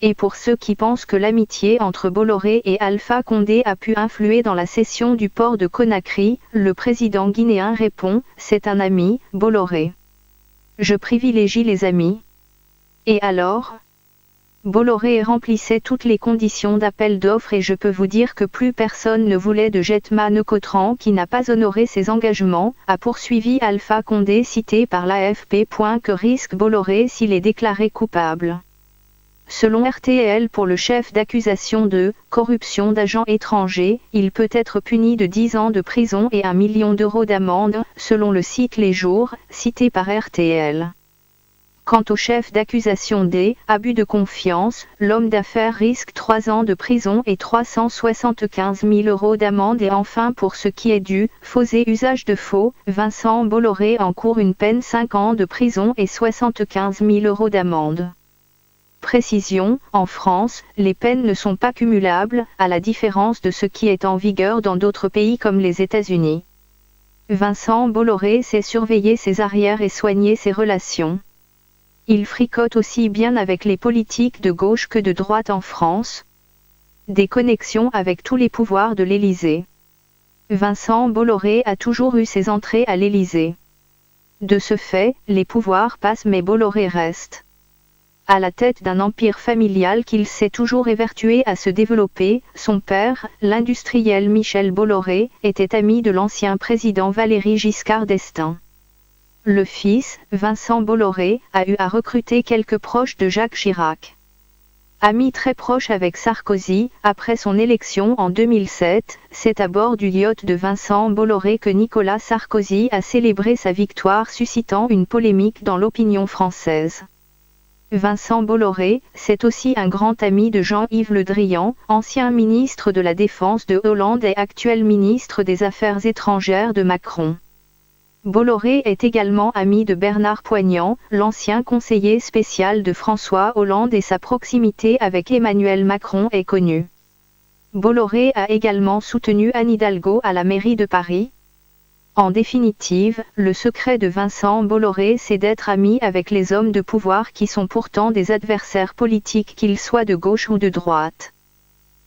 Et pour ceux qui pensent que l'amitié entre Bolloré et Alpha Condé a pu influer dans la cession du port de Conakry, le président guinéen répond, c'est un ami, Bolloré. Je privilégie les amis. Et alors ? Bolloré remplissait toutes les conditions d'appel d'offres et je peux vous dire que plus personne ne voulait de Jetman Cotran qui n'a pas honoré ses engagements, a poursuivi Alpha Condé cité par l'AFP. Que risque Bolloré s'il est déclaré coupable ? Selon RTL pour le chef d'accusation de corruption d'agents étrangers, il peut être puni de 10 ans de prison et 1 million d'euros d'amende, selon le site Les Jours, cité par RTL. Quant au chef d'accusation des abus de confiance, l'homme d'affaires risque 3 ans de prison et 375 000 euros d'amende et enfin pour ce qui est du faux et usage de faux, Vincent Bolloré encourt une peine 5 ans de prison et 75 000 euros d'amende. Précision, en France, les peines ne sont pas cumulables, à la différence de ce qui est en vigueur dans d'autres pays comme les États-Unis. Vincent Bolloré sait surveiller ses arrières et soigner ses relations. Il fricote aussi bien avec les politiques de gauche que de droite en France. Des connexions avec tous les pouvoirs de l'Élysée. Vincent Bolloré a toujours eu ses entrées à l'Élysée. De ce fait, les pouvoirs passent mais Bolloré reste. À la tête d'un empire familial qu'il s'est toujours évertué à se développer, son père, l'industriel Michel Bolloré, était ami de l'ancien président Valéry Giscard d'Estaing. Le fils, Vincent Bolloré, a eu à recruter quelques proches de Jacques Chirac. Ami très proche avec Sarkozy, après son élection en 2007, c'est à bord du yacht de Vincent Bolloré que Nicolas Sarkozy a célébré sa victoire suscitant une polémique dans l'opinion française. Vincent Bolloré, c'est aussi un grand ami de Jean-Yves Le Drian, ancien ministre de la Défense de Hollande et actuel ministre des Affaires étrangères de Macron. Bolloré est également ami de Bernard Poignant, l'ancien conseiller spécial de François Hollande et sa proximité avec Emmanuel Macron est connue. Bolloré a également soutenu Anne Hidalgo à la mairie de Paris. En définitive, le secret de Vincent Bolloré c'est d'être ami avec les hommes de pouvoir qui sont pourtant des adversaires politiques qu'ils soient de gauche ou de droite.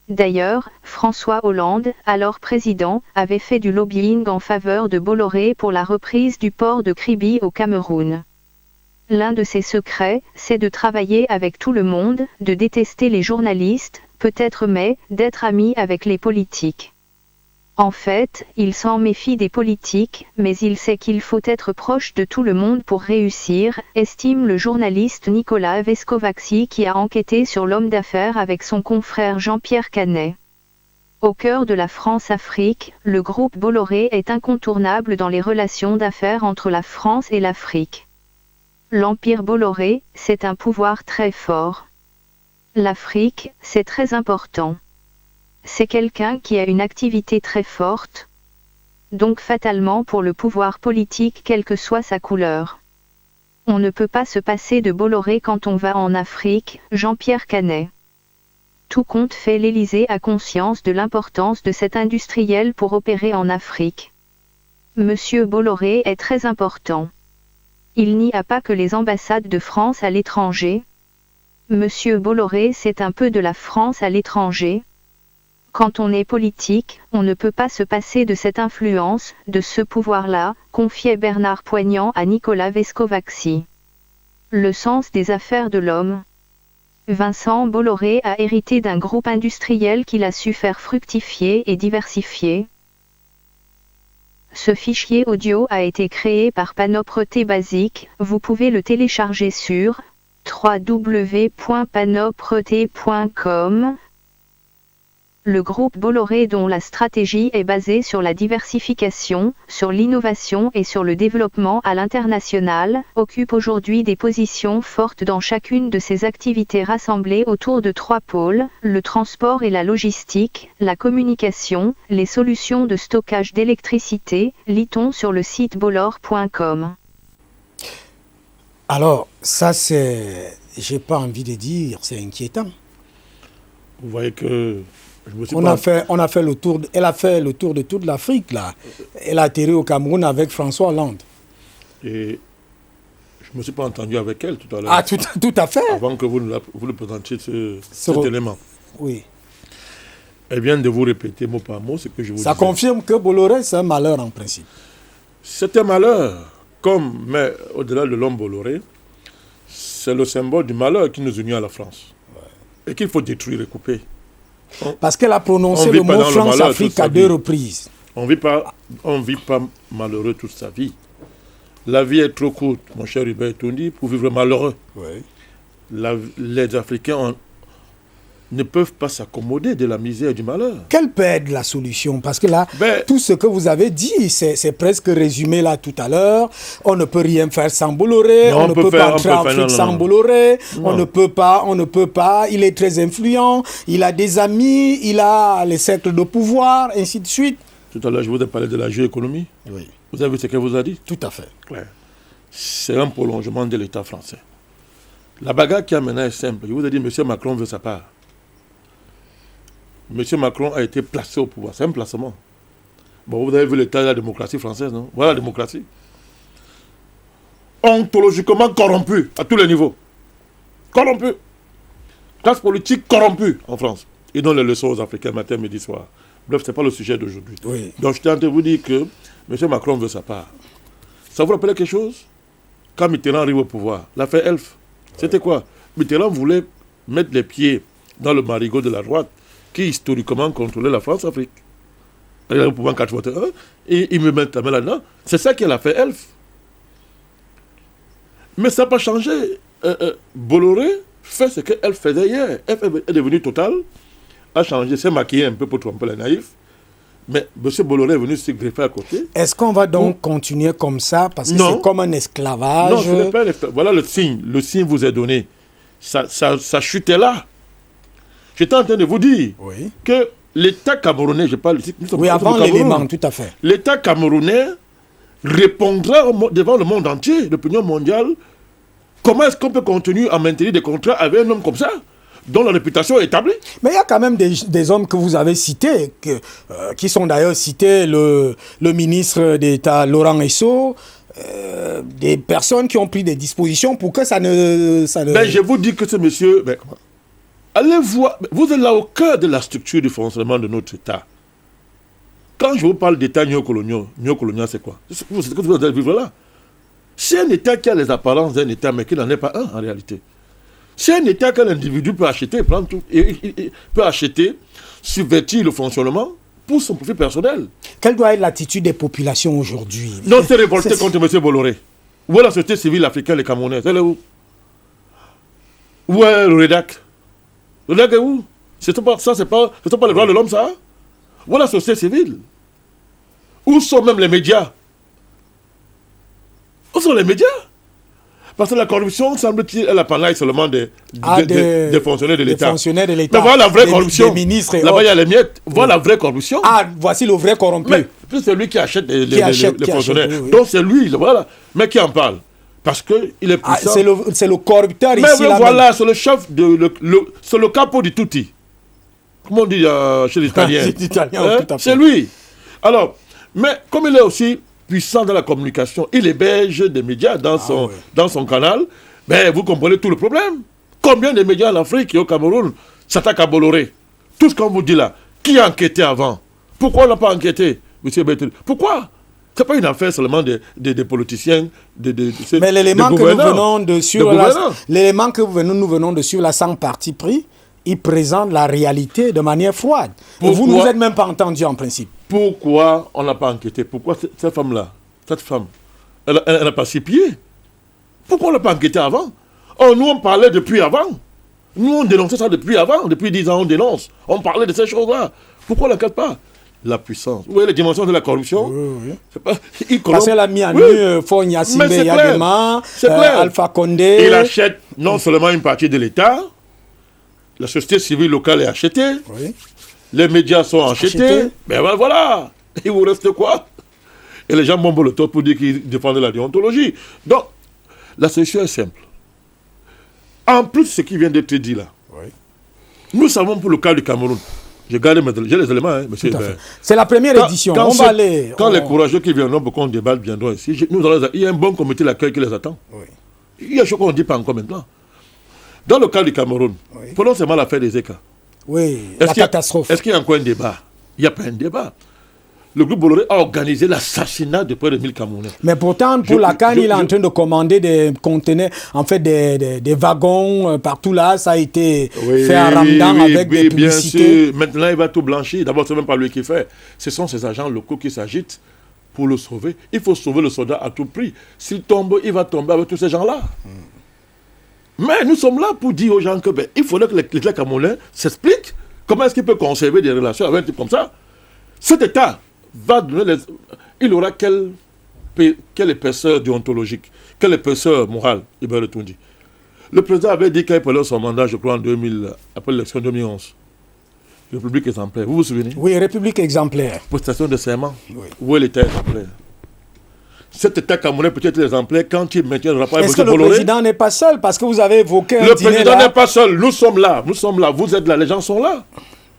D'ailleurs, François Hollande, alors président, avait fait du lobbying en faveur de Bolloré pour la reprise du port de Kribi au Cameroun. L'un de ses secrets, c'est de travailler avec tout le monde, de détester les journalistes, peut-être mais, d'être ami avec les politiques. En fait, il s'en méfie des politiques, mais il sait qu'il faut être proche de tout le monde pour réussir, estime le journaliste Nicolas Vescovaci qui a enquêté sur l'homme d'affaires avec son confrère Jean-Pierre Canet. Au cœur de la France-Afrique, le groupe Bolloré est incontournable dans les relations d'affaires entre la France et l'Afrique. L'empire Bolloré, c'est un pouvoir très fort. L'Afrique, c'est très important. C'est quelqu'un qui a une activité très forte, donc fatalement pour le pouvoir politique quelle que soit sa couleur. On ne peut pas se passer de Bolloré quand on va en Afrique, Jean-Pierre Canet. Tout compte fait l'Élysée a conscience de l'importance de cet industriel pour opérer en Afrique. Monsieur Bolloré est très important. Il n'y a pas que les ambassades de France à l'étranger. Monsieur Bolloré c'est un peu de la France à l'étranger. Quand on est politique, on ne peut pas se passer de cette influence, de ce pouvoir-là, confiait Bernard Poignant à Nicolas Vescovaci. Le sens des affaires de l'homme. Vincent Bolloré a hérité d'un groupe industriel qu'il a su faire fructifier et diversifier. Ce fichier audio a été créé par Panopre T Basic, vous pouvez le télécharger sur www.panopreté.com. Le groupe Bolloré, dont la stratégie est basée sur la diversification, sur l'innovation et sur le développement à l'international, occupe aujourd'hui des positions fortes dans chacune de ses activités rassemblées autour de 3 pôles, le transport et la logistique, la communication, les solutions de stockage d'électricité, lit-on sur le site bollor.com. Alors, ça j'ai pas envie de dire, c'est inquiétant. Vous voyez que... Elle a fait le tour de toute l'Afrique, là. Elle a atterri au Cameroun avec François Hollande. Et je ne me suis pas entendu avec elle tout à l'heure. Ah, tout à fait. Avant que vous le présentiez cet élément. Oui. Elle vient de vous répéter mot par mot ce que je vous disais. Ça confirme que Bolloré, c'est un malheur en principe. C'est un malheur. Mais au-delà de l'homme Bolloré, c'est le symbole du malheur qui nous unit à la France. Ouais. Et qu'il faut détruire et couper. Parce qu'elle a prononcé le mot France-Afrique à 2 reprises. On vit pas malheureux toute sa vie. La vie est trop courte, mon cher Hubert Tondi, pour vivre malheureux. Oui. Les Africains ne peuvent pas s'accommoder de la misère et du malheur. Quelle peut être la solution? Parce que là, tout ce que vous avez dit, c'est presque résumé là tout à l'heure. On ne peut rien faire sans Bolloré, on ne peut pas entrer en Afrique sans Bolloré, on ne peut pas, il est très influent, il a des amis, il a les cercles de pouvoir, ainsi de suite. Tout à l'heure, je vous ai parlé de la géoéconomie. Oui. Vous avez vu ce qu'elle vous a dit? Tout à fait. Ouais. C'est un prolongement de l'État français. La bagarre qui a maintenant est simple. Je vous ai dit, M. Macron veut sa part. M. Macron a été placé au pouvoir. C'est un placement. Bon, vous avez vu l'état de la démocratie française, non? Voilà la démocratie. Ontologiquement corrompu à tous les niveaux. Corrompu. Classe politique corrompue en France. Ils donnent les leçons aux Africains matin, midi, soir. Bref, ce n'est pas le sujet d'aujourd'hui. Oui. Donc, je tiens à vous dire que M. Macron veut sa part. Ça vous rappelle quelque chose? Quand Mitterrand arrive au pouvoir, l'affaire Elf, c'était quoi? Mitterrand voulait mettre les pieds dans le marigot de la droite qui historiquement contrôlait la France-Afrique. Il a au pouvoir en 1981 et il me met la main là-dedans. C'est ça qui a fait Elf. Mais ça n'a pas changé. Bolloré fait ce qu'elle faisait hier. Elf est devenu Total, a changé, s'est maquillé un peu pour tromper les naïfs. Mais M. Bolloré est venu se greffer à côté. Est-ce qu'on va donc continuer comme ça? Parce que c'est comme un esclavage. Non, ce n'est pas un esclavage. Voilà le signe. Le signe vous est donné. Ça chutait là. J'étais en train de vous dire que l'État camerounais, je parle ici... Oui, avant l'élément, tout à fait. L'État camerounais répondra devant le monde entier, l'opinion mondiale, comment est-ce qu'on peut continuer à maintenir des contrats avec un homme comme ça, dont la réputation est établie? Mais il y a quand même des hommes que vous avez cités, qui sont d'ailleurs cités, le ministre d'État Laurent Esso, des personnes qui ont pris des dispositions pour que ça ne... Ben, je vous dis que ce monsieur... Ben, allez voir, vous êtes là au cœur de la structure du fonctionnement de notre État. Quand je vous parle d'État néocolonial, c'est quoi? C'est ce que vous allez vivre là. C'est un État qui a les apparences d'un État, mais qui n'en est pas un en réalité. C'est un État qu'un individu peut acheter, prendre tout, et peut acheter, subvertir le fonctionnement pour son profit personnel. Quelle doit être l'attitude des populations aujourd'hui? Non, c'est révolté contre M. Bolloré. Où est la société civile africaine, les Camerounais? Elle est où? Où est le REDAC? Le REDAC est où? Ce n'est pas les droits de l'homme, ça? Où est la société civile? Où sont même les médias? Où sont les médias? Parce que la corruption, semble-t-il, elle apparaît seulement des fonctionnaires de l'État. Mais voilà la vraie corruption. Là-bas, il y a les miettes. Voilà la vraie corruption. Ah, voici le vrai corrompu. Mais c'est lui qui achète les fonctionnaires. Oui. Donc c'est lui, voilà. Mais qui en parle? Parce qu'il est puissant. C'est le corrupteur ici. Mais voilà, c'est le chef, c'est le capo di tutti. Comment on dit chez les Italiens? C'est lui. Alors, mais comme il est aussi puissant dans la communication, il héberge des médias dans son canal, ben, vous comprenez tout le problème. Combien de médias en Afrique et au Cameroun s'attaquent à Bolloré? Tout ce qu'on vous dit là, qui a enquêté avant? Pourquoi on n'a pas enquêté, M. Bertel? Pourquoi? Ce n'est pas une affaire seulement des politiciens, mais l'élément que nous venons de suivre, l'élément que nous venons de suivre, la sans parti pris, il présente la réalité de manière froide. Et vous ne vous êtes même pas entendu en principe. Pourquoi on n'a pas enquêté? Pourquoi cette femme, elle n'a pas 6 pieds? Pourquoi on n'a pas enquêté avant? Oh, nous, on parlait depuis avant. Nous, on dénonçait ça depuis avant. Depuis 10 ans, on dénonce. On parlait de ces choses-là. Pourquoi on n'enquête pas? La puissance. Vous voyez les dimensions de la corruption? Oui. C'est pas... Parce qu'elle a mis en nu Fogna Simbe Yagema, Alpha Condé. Il achète non seulement une partie de l'État, la société civile locale est achetée, les médias sont achetés. Mais ben voilà, il vous reste quoi? Et les gens bombent le top pour dire qu'ils défendent la déontologie. Donc, la solution est simple. En plus de ce qui vient d'être dit là, nous savons pour le cas du Cameroun, j'ai les éléments, hein, monsieur. C'est la première édition. Quand les courageux qui viendront pour qu'on débatte viendront ici, il y a un bon comité d'accueil qui les attend. Il y a des choses qu'on ne dit pas encore maintenant. Dans le cas du Cameroun, prenons seulement l'affaire des ECA. Oui, la catastrophe. Est-ce qu'il y a encore un débat? Il n'y a pas un débat. Le groupe Bolloré a organisé l'assassinat de près de 1000 Camerounais. Mais pourtant, pour la Cannes, il est en train de commander des conteneurs, en fait des wagons partout là. Ça a été fait à Ramadan avec des publicités. Bien sûr. Maintenant, il va tout blanchir. D'abord, ce n'est même pas lui qui fait. Ce sont ces agents locaux qui s'agitent pour le sauver. Il faut sauver le soldat à tout prix. S'il tombe, il va tomber avec tous ces gens-là. Mais nous sommes là pour dire aux gens que il faudrait que l'État camerounais s'explique comment est-ce qu'il peut conserver des relations avec un type comme ça. Cet État va donner il aura quelle épaisseur déontologique, quelle épaisseur morale, Hubert Otundi. Le président avait dit qu'il prenait son mandat, je crois, après l'élection 2011. République exemplaire, vous vous souvenez? Oui, République exemplaire. Prestation de serment. Où est l'État exemplaire? Cet État camerounais peut être exemplaire quand il maintient le rapport avec M. Bolloré. Est-ce que le président n'est pas seul? Parce que vous avez évoqué un Le dîner président là. n'est pas seul, nous sommes là, vous êtes là, les gens sont là.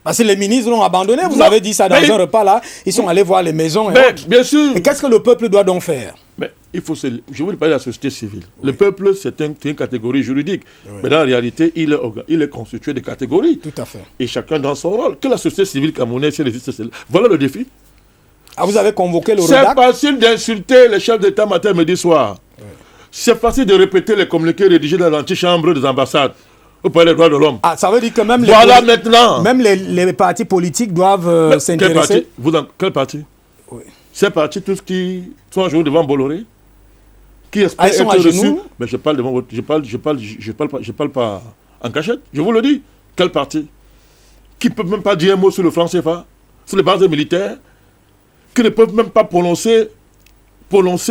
Parce que les ministres l'ont abandonné, vous avez dit ça dans un repas là, ils sont allés voir les maisons. Bien sûr. Et qu'est-ce que le peuple doit donc faire? Mais je voulais parler de la société civile. Le peuple, c'est une catégorie juridique. Mais dans la réalité, il est constitué de catégories. Tout à fait. Et chacun dans son rôle. Que la société civile camerounaise existe, voilà le défi. Ah, vous avez convoqué le C'est RODAC? facile d'insulter les chefs d'État matin, midi, soir. C'est facile de répéter les communiqués rédigés dans l'antichambre des ambassades. Vous parlez des droits de l'homme. Ah, ça veut dire que même maintenant. Même les partis politiques doivent s'intéresser. Quel parti? Oui. Ces partis, tous qui sont à genoux devant Bolloré, qui espèrent ils sont être à genoux? reçus. Mais je parle devant votre, je parle pas en cachette. Je vous le dis. Quel parti? Qui ne peuvent même pas dire un mot sur le franc CFA, sur les bases militaires, qui ne peuvent même pas prononcer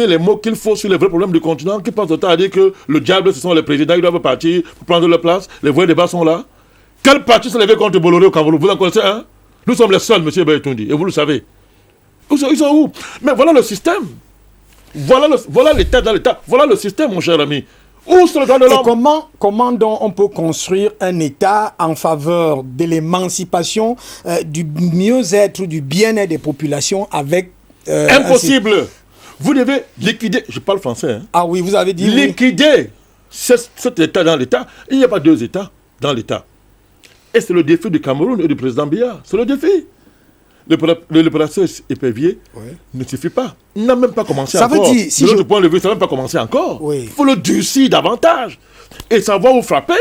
les mots qu'il faut sur les vrais problèmes du continent, qui passent le temps à dire que le diable, ce sont les présidents, ils doivent partir pour prendre leur place, les vrais débats sont là. Quel parti s'est levé contre Bolloré au Cameroun? Vous en connaissez un? Nous sommes les seuls, M. Bertondi, et vous le savez. Ils sont où? Mais voilà le système. Voilà l'État dans l'État. Voilà le système, mon cher ami. Où sont les droits de l'homme? Et comment donc on peut construire un État en faveur de l'émancipation, du mieux-être, du bien-être des populations avec... Impossible. Vous devez liquider, je parle français. Hein. Ah oui, vous avez dit liquider cet État dans l'État. Il n'y a pas deux États dans l'État. Et c'est le défi du Cameroun et du président Biya. C'est le défi. L'opération épervier ne suffit pas. Il n'a même pas commencé ça encore. Veut dire, de notre point de vue, ça n'a même pas commencé encore. Il faut le durcir davantage. Et savoir où frapper.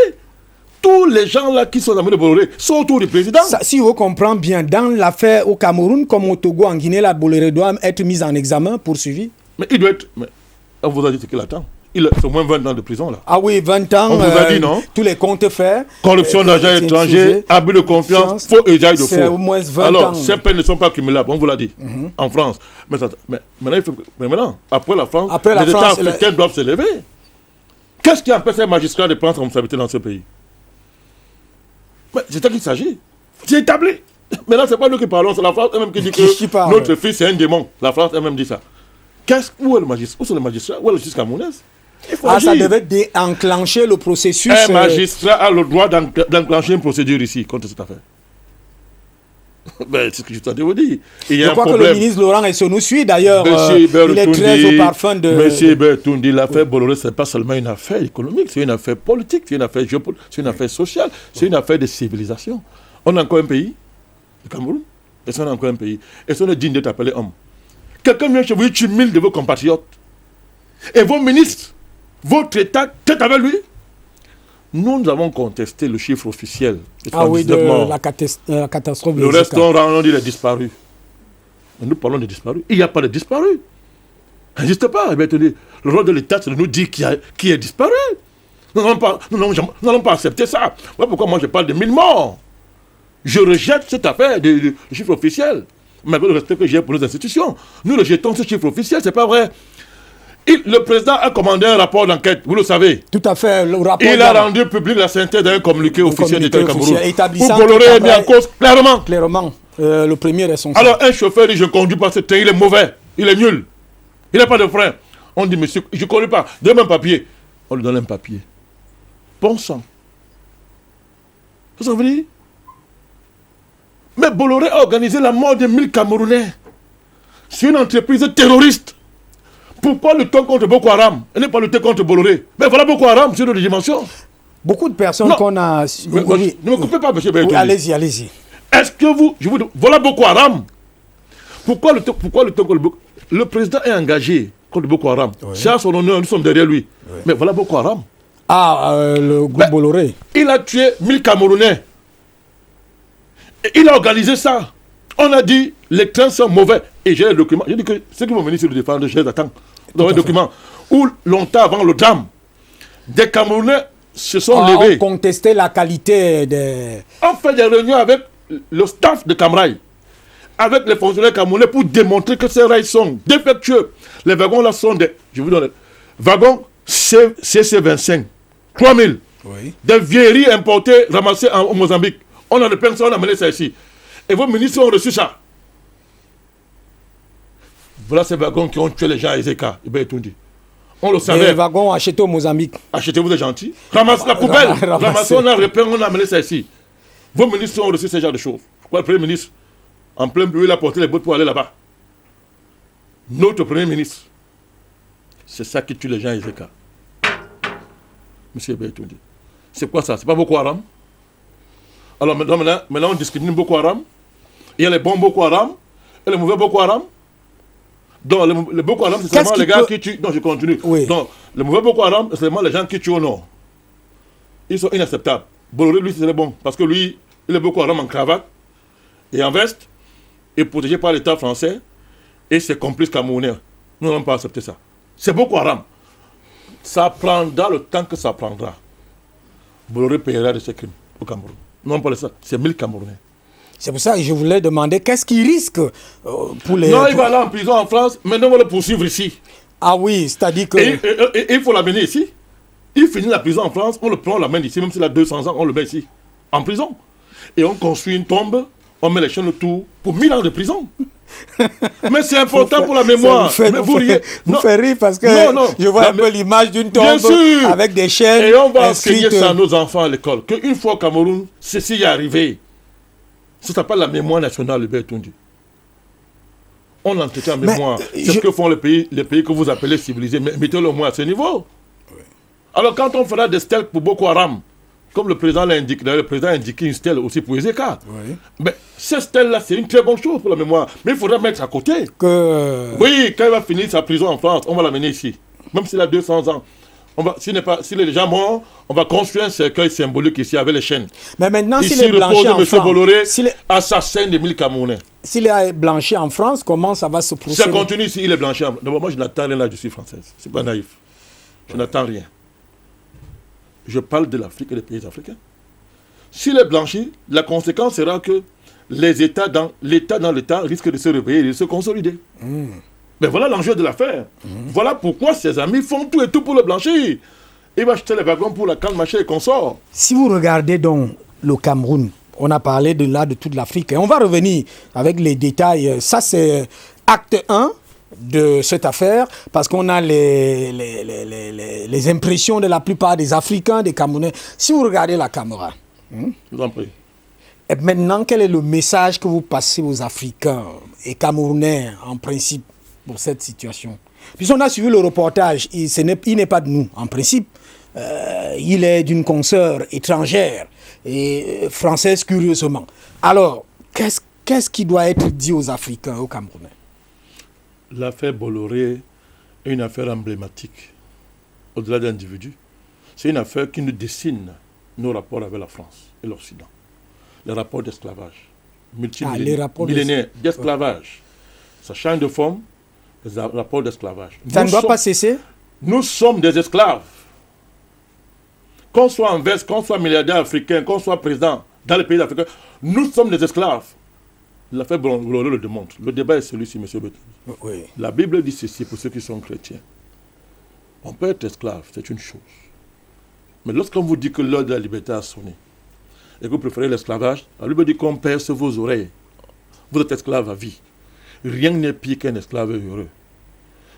Tous les gens là qui sont amis de Bolloré sont autour du président. Ça, si on comprend bien, dans l'affaire au Cameroun, comme au Togo, en Guinée, la Bolloré doit être mise en examen, poursuivi. Mais il doit être... Mais on vous a dit ce qu'il attend. C'est au moins 20 ans de prison là. Ah oui, 20 ans. On vous a dit non? Tous les comptes faits. Corruption d'argent étranger, abus de confiance, faux usage de faux. C'est au moins 20 Alors, ans. ces peines ne sont pas cumulables, on vous l'a dit, en France. Mais maintenant, après la France, les États africains doivent se lever. Qu'est-ce qui empêche les magistrats de prendre responsabilité dans ce pays? C'est ça qu'il s'agit. C'est établi. Maintenant, ce n'est pas nous qui parlons, c'est la France elle-même qui dit que notre fils est un démon. La France elle-même dit ça. Où est le magistrat? Où sont les magistrats? Où est le justice camerounaise? Ça devait déclencher le processus. Un magistrat a le droit d'enclencher une procédure ici contre cette affaire. C'est ce que je t'ai vous dire. Je crois que le ministre Laurent Essonou suit d'ailleurs. Il est très au parfum de... Monsieur Bertondi, l'affaire Bolloré, ce n'est pas seulement une affaire économique, c'est une affaire politique, c'est une affaire géopolitique, c'est une affaire sociale, c'est une affaire de civilisation. On a encore un pays, le Cameroun, et on a encore un pays. Et on est digne d'être appelé homme. Quelqu'un vient chez vous, il tue 1000 de vos compatriotes. Et vos ministres, votre État, qu'est-ce avec lui? Nous avons contesté le chiffre officiel. De la catastrophe. Le reste, on dit les disparus. Mais nous parlons des disparus. Il n'y a pas de disparus. Ça n'existe pas. Le rôle de l'État, c'est de nous dire qui est disparu. Nous n'allons pas accepter ça. Voilà pourquoi moi je parle de 1000 morts. Je rejette cette affaire de chiffre officiel. Malgré le respect que j'ai pour nos institutions. Nous rejetons ce chiffre officiel, c'est pas vrai. Le président a commandé un rapport d'enquête, vous le savez. Tout à fait, le rapport. Il a rendu public la synthèse d'un communiqué officiel d'État du Cameroun. Établissant où Bolloré est mis en cause clairement. Clairement, le premier responsable. Alors un chauffeur dit je ne conduis pas ce train, il est mauvais, il est nul. Il n'a pas de frein. On dit monsieur, je ne conduis pas, donne-moi un papier. On lui donne un papier. Bon sang. Vous savez dire? Mais Bolloré a organisé la mort de 1000 Camerounais. C'est une entreprise terroriste. Pourquoi lutter contre Boko Haram et ne pas lutter contre Bolloré? Mais voilà Boko Haram sur d'autres dimensions. Beaucoup de personnes qu'on a... Ne me coupez pas, monsieur Bertoni. Allez-y, allez-y. Est-ce que voilà Boko Haram. Pourquoi lutter contre Boko Haram? Le président est engagé contre Boko Haram. Oui. C'est à son honneur, nous sommes derrière lui. Oui. Mais voilà Boko Haram. Le groupe Bolloré. Il a tué 1000 Camerounais. Et il a organisé ça. On a dit, les trains sont mauvais. Et j'ai les documents. J'ai dit que ceux qui vont venir sur le défendre, je les attends. Dans les documents. Où, longtemps avant le drame, des Camerounais se sont levés. On contestait la qualité des... On fait des réunions avec le staff de Camrail, avec les fonctionnaires camerounais pour démontrer que ces rails sont défectueux. Les wagons là sont des... Je vous donne... Wagons CC25. 3000. Oui. Des vieilleries importées, ramassées au Mozambique. On a des personnes, on a amené ça ici. Et vos ministres ont reçu ça. Voilà ces wagons qui ont tué les gens à Ezeka. On le savait. Les wagons achetés au Mozambique. Achetez, vous êtes gentil. Ramassez la poubelle. Ramassez, on a repris, on a amené ça ici. Vos ministres ont reçu ce genre de choses. Pourquoi le Premier ministre, en plein bruit, il a porté les bottes pour aller là-bas? Notre Premier ministre, c'est ça qui tue les gens à Ezeka. Monsieur Bertoni. C'est quoi ça? C'est pas Boko Haram? Alors maintenant on discrimine Boko Haram. Il y a les bons Boko Haram et les mauvais Boko Haram. Donc le Boko Haram, c'est seulement les gars qui tuent. Non, je continue. Oui. Donc le mauvais Boko Haram, c'est seulement les gens qui tuent au nord. Ils sont inacceptables. Bolloré, lui, c'est bon. Parce que lui, il est Boko Haram en cravate et en veste, et protégé par l'État français et ses complices camerounais. Nous n'allons pas accepter ça. C'est Boko Haram. Ça prendra le temps que ça prendra. Bolloré payera de ses crimes au Cameroun. Non, pas ça. C'est 1000 Camerounais. C'est pour ça que je voulais demander qu'est-ce qu'il risque pour les... Non, il va aller en prison en France, maintenant on va le poursuivre ici. Ah oui, c'est-à-dire que... Et il faut l'amener ici. Il finit la prison en France, on le prend, on l'amène ici, même s'il a 200 ans, on le met ici, en prison. Et on construit une tombe, on met les chaînes autour pour 1000 ans de prison. Mais c'est important pour la mémoire. Vous faites rire parce que je vois un peu l'image d'une tombe avec des chaînes. Et on va enseigner ça à nos enfants à l'école. Qu'une fois au Cameroun, ceci est arrivé. Ça s'appelle la mémoire nationale, le Bertoni. On entretient la mémoire. C'est ce que font les pays que vous appelez civilisés. Mais mettez-le au moins à ce niveau. Oui. Alors quand on fera des stèles pour Boko Haram, comme le président l'a indiqué, le président a indiqué une stèle aussi pour Ezeka. Oui. Mais cette stèle-là, c'est une très bonne chose pour la mémoire. Mais il faudra mettre à côté. Oui, quand il va finir sa prison en France, on va l'amener ici. Même s'il a 200 ans. S'il est déjà mort, on va construire un cercueil symbolique ici avec les chaînes. Mais maintenant, s'il est blanchi en France, Bolloré, assassin de 1000 Camerounais. S'il est blanchi en France, comment ça va se procéder? Ça continue s'il est blanchi en France. D'abord, moi, je n'attends rien là, je suis française. C'est pas naïf. Je n'attends rien. Je parle de l'Afrique et des pays africains. S'il est blanchi, la conséquence sera que l'État dans l'État risque de se réveiller et de se consolider. Mais voilà l'enjeu de l'affaire. Voilà pourquoi ses amis font tout et tout pour le blanchir. Il va acheter les wagons pour la canne mâchée et consorts. Si vous regardez donc le Cameroun, on a parlé de toute l'Afrique. Et on va revenir avec les détails. Ça, c'est acte 1 de cette affaire, parce qu'on a les impressions de la plupart des Africains, des Camerounais. Si vous regardez la caméra, je vous en prie. Et maintenant, quel est le message que vous passez aux Africains et Camerounais, en principe, pour cette situation? Puisqu'on a suivi le reportage, il n'est pas de nous, en principe. Il est d'une consoeur étrangère et française, curieusement. Alors, qu'est-ce qui doit être dit aux Africains, aux Camerounais? L'affaire Bolloré est une affaire emblématique, au-delà d'individus. C'est une affaire qui nous dessine nos rapports avec la France et l'Occident. Les rapports d'esclavage, millénaires d'esclavage. Ça change de forme, les rapports d'esclavage. Ça ne doit pas cesser? Nous sommes des esclaves. qu'on soit en veste, qu'on soit milliardaire africain, qu'on soit président dans les pays africains, nous sommes des esclaves. L'affaire Bolloré le démontre. Le débat est celui-ci, M. Beton. Oui. La Bible dit ceci pour ceux qui sont chrétiens. On peut être esclave, c'est une chose. Mais lorsqu'on vous dit que l'heure de la liberté a sonné, et que vous préférez l'esclavage, la Bible dit qu'on perce vos oreilles. Vous êtes esclave à vie. Rien n'est pire qu'un esclave heureux.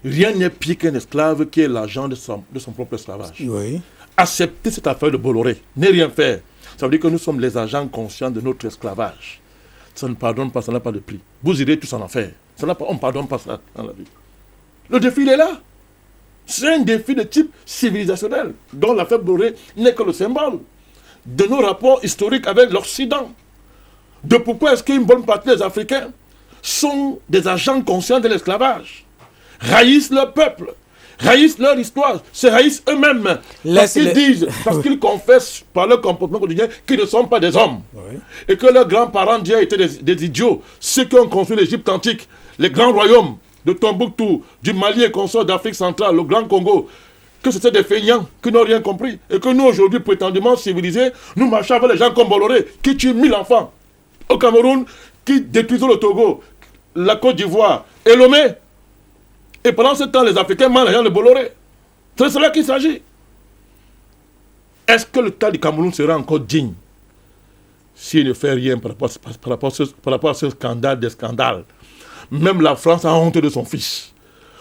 Rien n'est pire qu'un esclave qui est l'agent de son propre esclavage. Oui. Accepter cette affaire de Bolloré, ne rien faire, ça veut dire que nous sommes les agents conscients de notre esclavage. Ça ne pardonne pas, ça n'a pas de prix. Vous irez tous en enfer. On ne pardonne pas ça dans la vie. Le défi, il est là. C'est un défi de type civilisationnel, dont l'affaire Bolloré n'est que le symbole de nos rapports historiques avec l'Occident. De pourquoi est-ce qu'une bonne partie des Africains sont des agents conscients de l'esclavage, haïssent leur peuple, haïssent leur histoire, se haïssent eux-mêmes, parce qu'ils disent, parce qu'ils confessent par leur comportement quotidien qu'ils ne sont pas des hommes, oui. Et que leurs grands-parents d'hier étaient des idiots, ceux qui ont construit l'Égypte antique, les grands royaumes de Tombouctou, du Mali et consorts d'Afrique centrale, le Grand Congo, que c'était des feignants qui n'ont rien compris, et que nous aujourd'hui, prétendument civilisés, nous marchons avec les gens comme Bolloré, qui tuent 1000 enfants au Cameroun, qui détruisent le Togo, la Côte d'Ivoire et Lomé. Et pendant ce temps, les Africains mangent l'argent de Bolloré. C'est de cela qu'il s'agit. Est-ce que le cas du Cameroun sera encore digne s'il ne fait rien par rapport à ce scandale des scandales? Même la France a honte de son fils.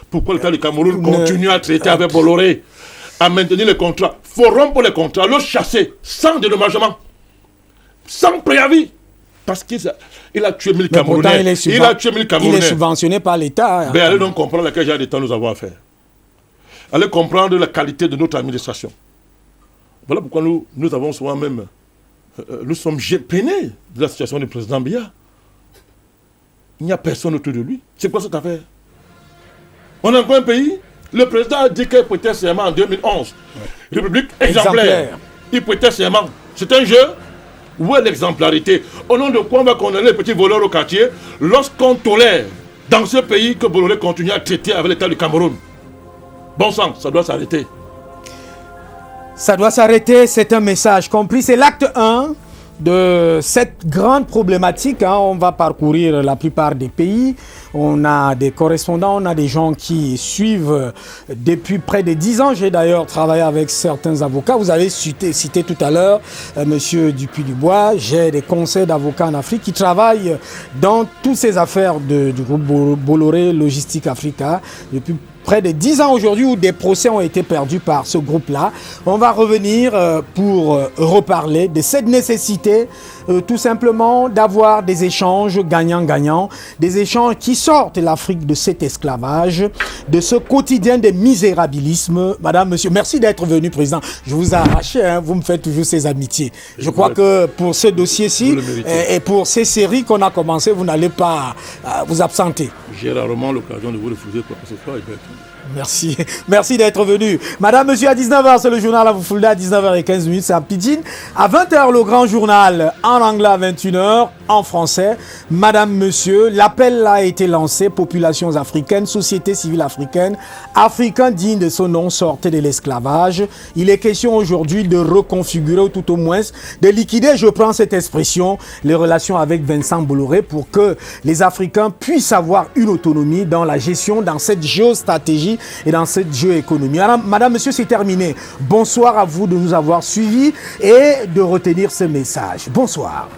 Pourquoi le cas du Cameroun continue à traiter avec Bolloré, à maintenir les contrats? Il faut rompre les contrats, le chasser, sans dédommagement, sans préavis. Parce qu'il a tué 1000 Camerounais. Il a tué 1000 Camerounais. Il est subventionné par l'État. Ben, allez donc comprendre à quel genre de temps nous avons affaire. Allez comprendre la qualité de notre administration. Voilà pourquoi nous avons souvent même... nous sommes peinés de la situation du président Biya. Il n'y a personne autour de lui. C'est quoi cette affaire? On a encore un pays. Le président a dit qu'il prêtait serment en 2011. Ouais. République exemplaire. Il prêtait serment. C'est un jeu. Où est l'exemplarité? Au nom de quoi on va condamner les petits voleurs au quartier lorsqu'on tolère dans ce pays que Bolloré continue à traiter avec l'État du Cameroun? Bon sang, ça doit s'arrêter. Ça doit s'arrêter, c'est un message compris. C'est l'acte 1 de cette grande problématique. On va parcourir la plupart des pays. On a des correspondants, on a des gens qui suivent depuis près de 10 ans. J'ai d'ailleurs travaillé avec certains avocats. Vous avez cité tout à l'heure Monsieur Dupuis-Dubois. J'ai des conseils d'avocats en Afrique qui travaillent dans toutes ces affaires du groupe Bolloré Logistique Africa depuis près de 10 ans aujourd'hui où des procès ont été perdus par ce groupe-là. On va revenir pour reparler de cette nécessité tout simplement d'avoir des échanges gagnant-gagnant, des échanges qui sortent l'Afrique de cet esclavage, de ce quotidien de misérabilisme. Madame, monsieur, merci d'être venu, président. Je vous ai arraché, vous me faites toujours ces amitiés. Je crois que pour ce dossier-ci et pour ces séries qu'on a commencées, vous n'allez pas vous absenter. J'ai rarement l'occasion de vous refuser quoi que ce soit. Merci. Merci d'être venu. Madame, monsieur, à 19h, c'est le journal à vous Fulda, à 19h15, c'est à Pidgin. À 20h, le grand journal en anglais, à 21h, en français. Madame, monsieur, l'appel a été lancé. Populations africaines, société civile africaine, Africains dignes de son nom, sortez de l'esclavage. Il est question aujourd'hui de reconfigurer, ou tout au moins de liquider, je prends cette expression, les relations avec Vincent Bolloré pour que les Africains puissent avoir une autonomie dans la gestion, dans cette géostratégie et dans cette géoéconomie. Alors, madame, monsieur, c'est terminé. Bonsoir à vous de nous avoir suivis et de retenir ce message. Bonsoir.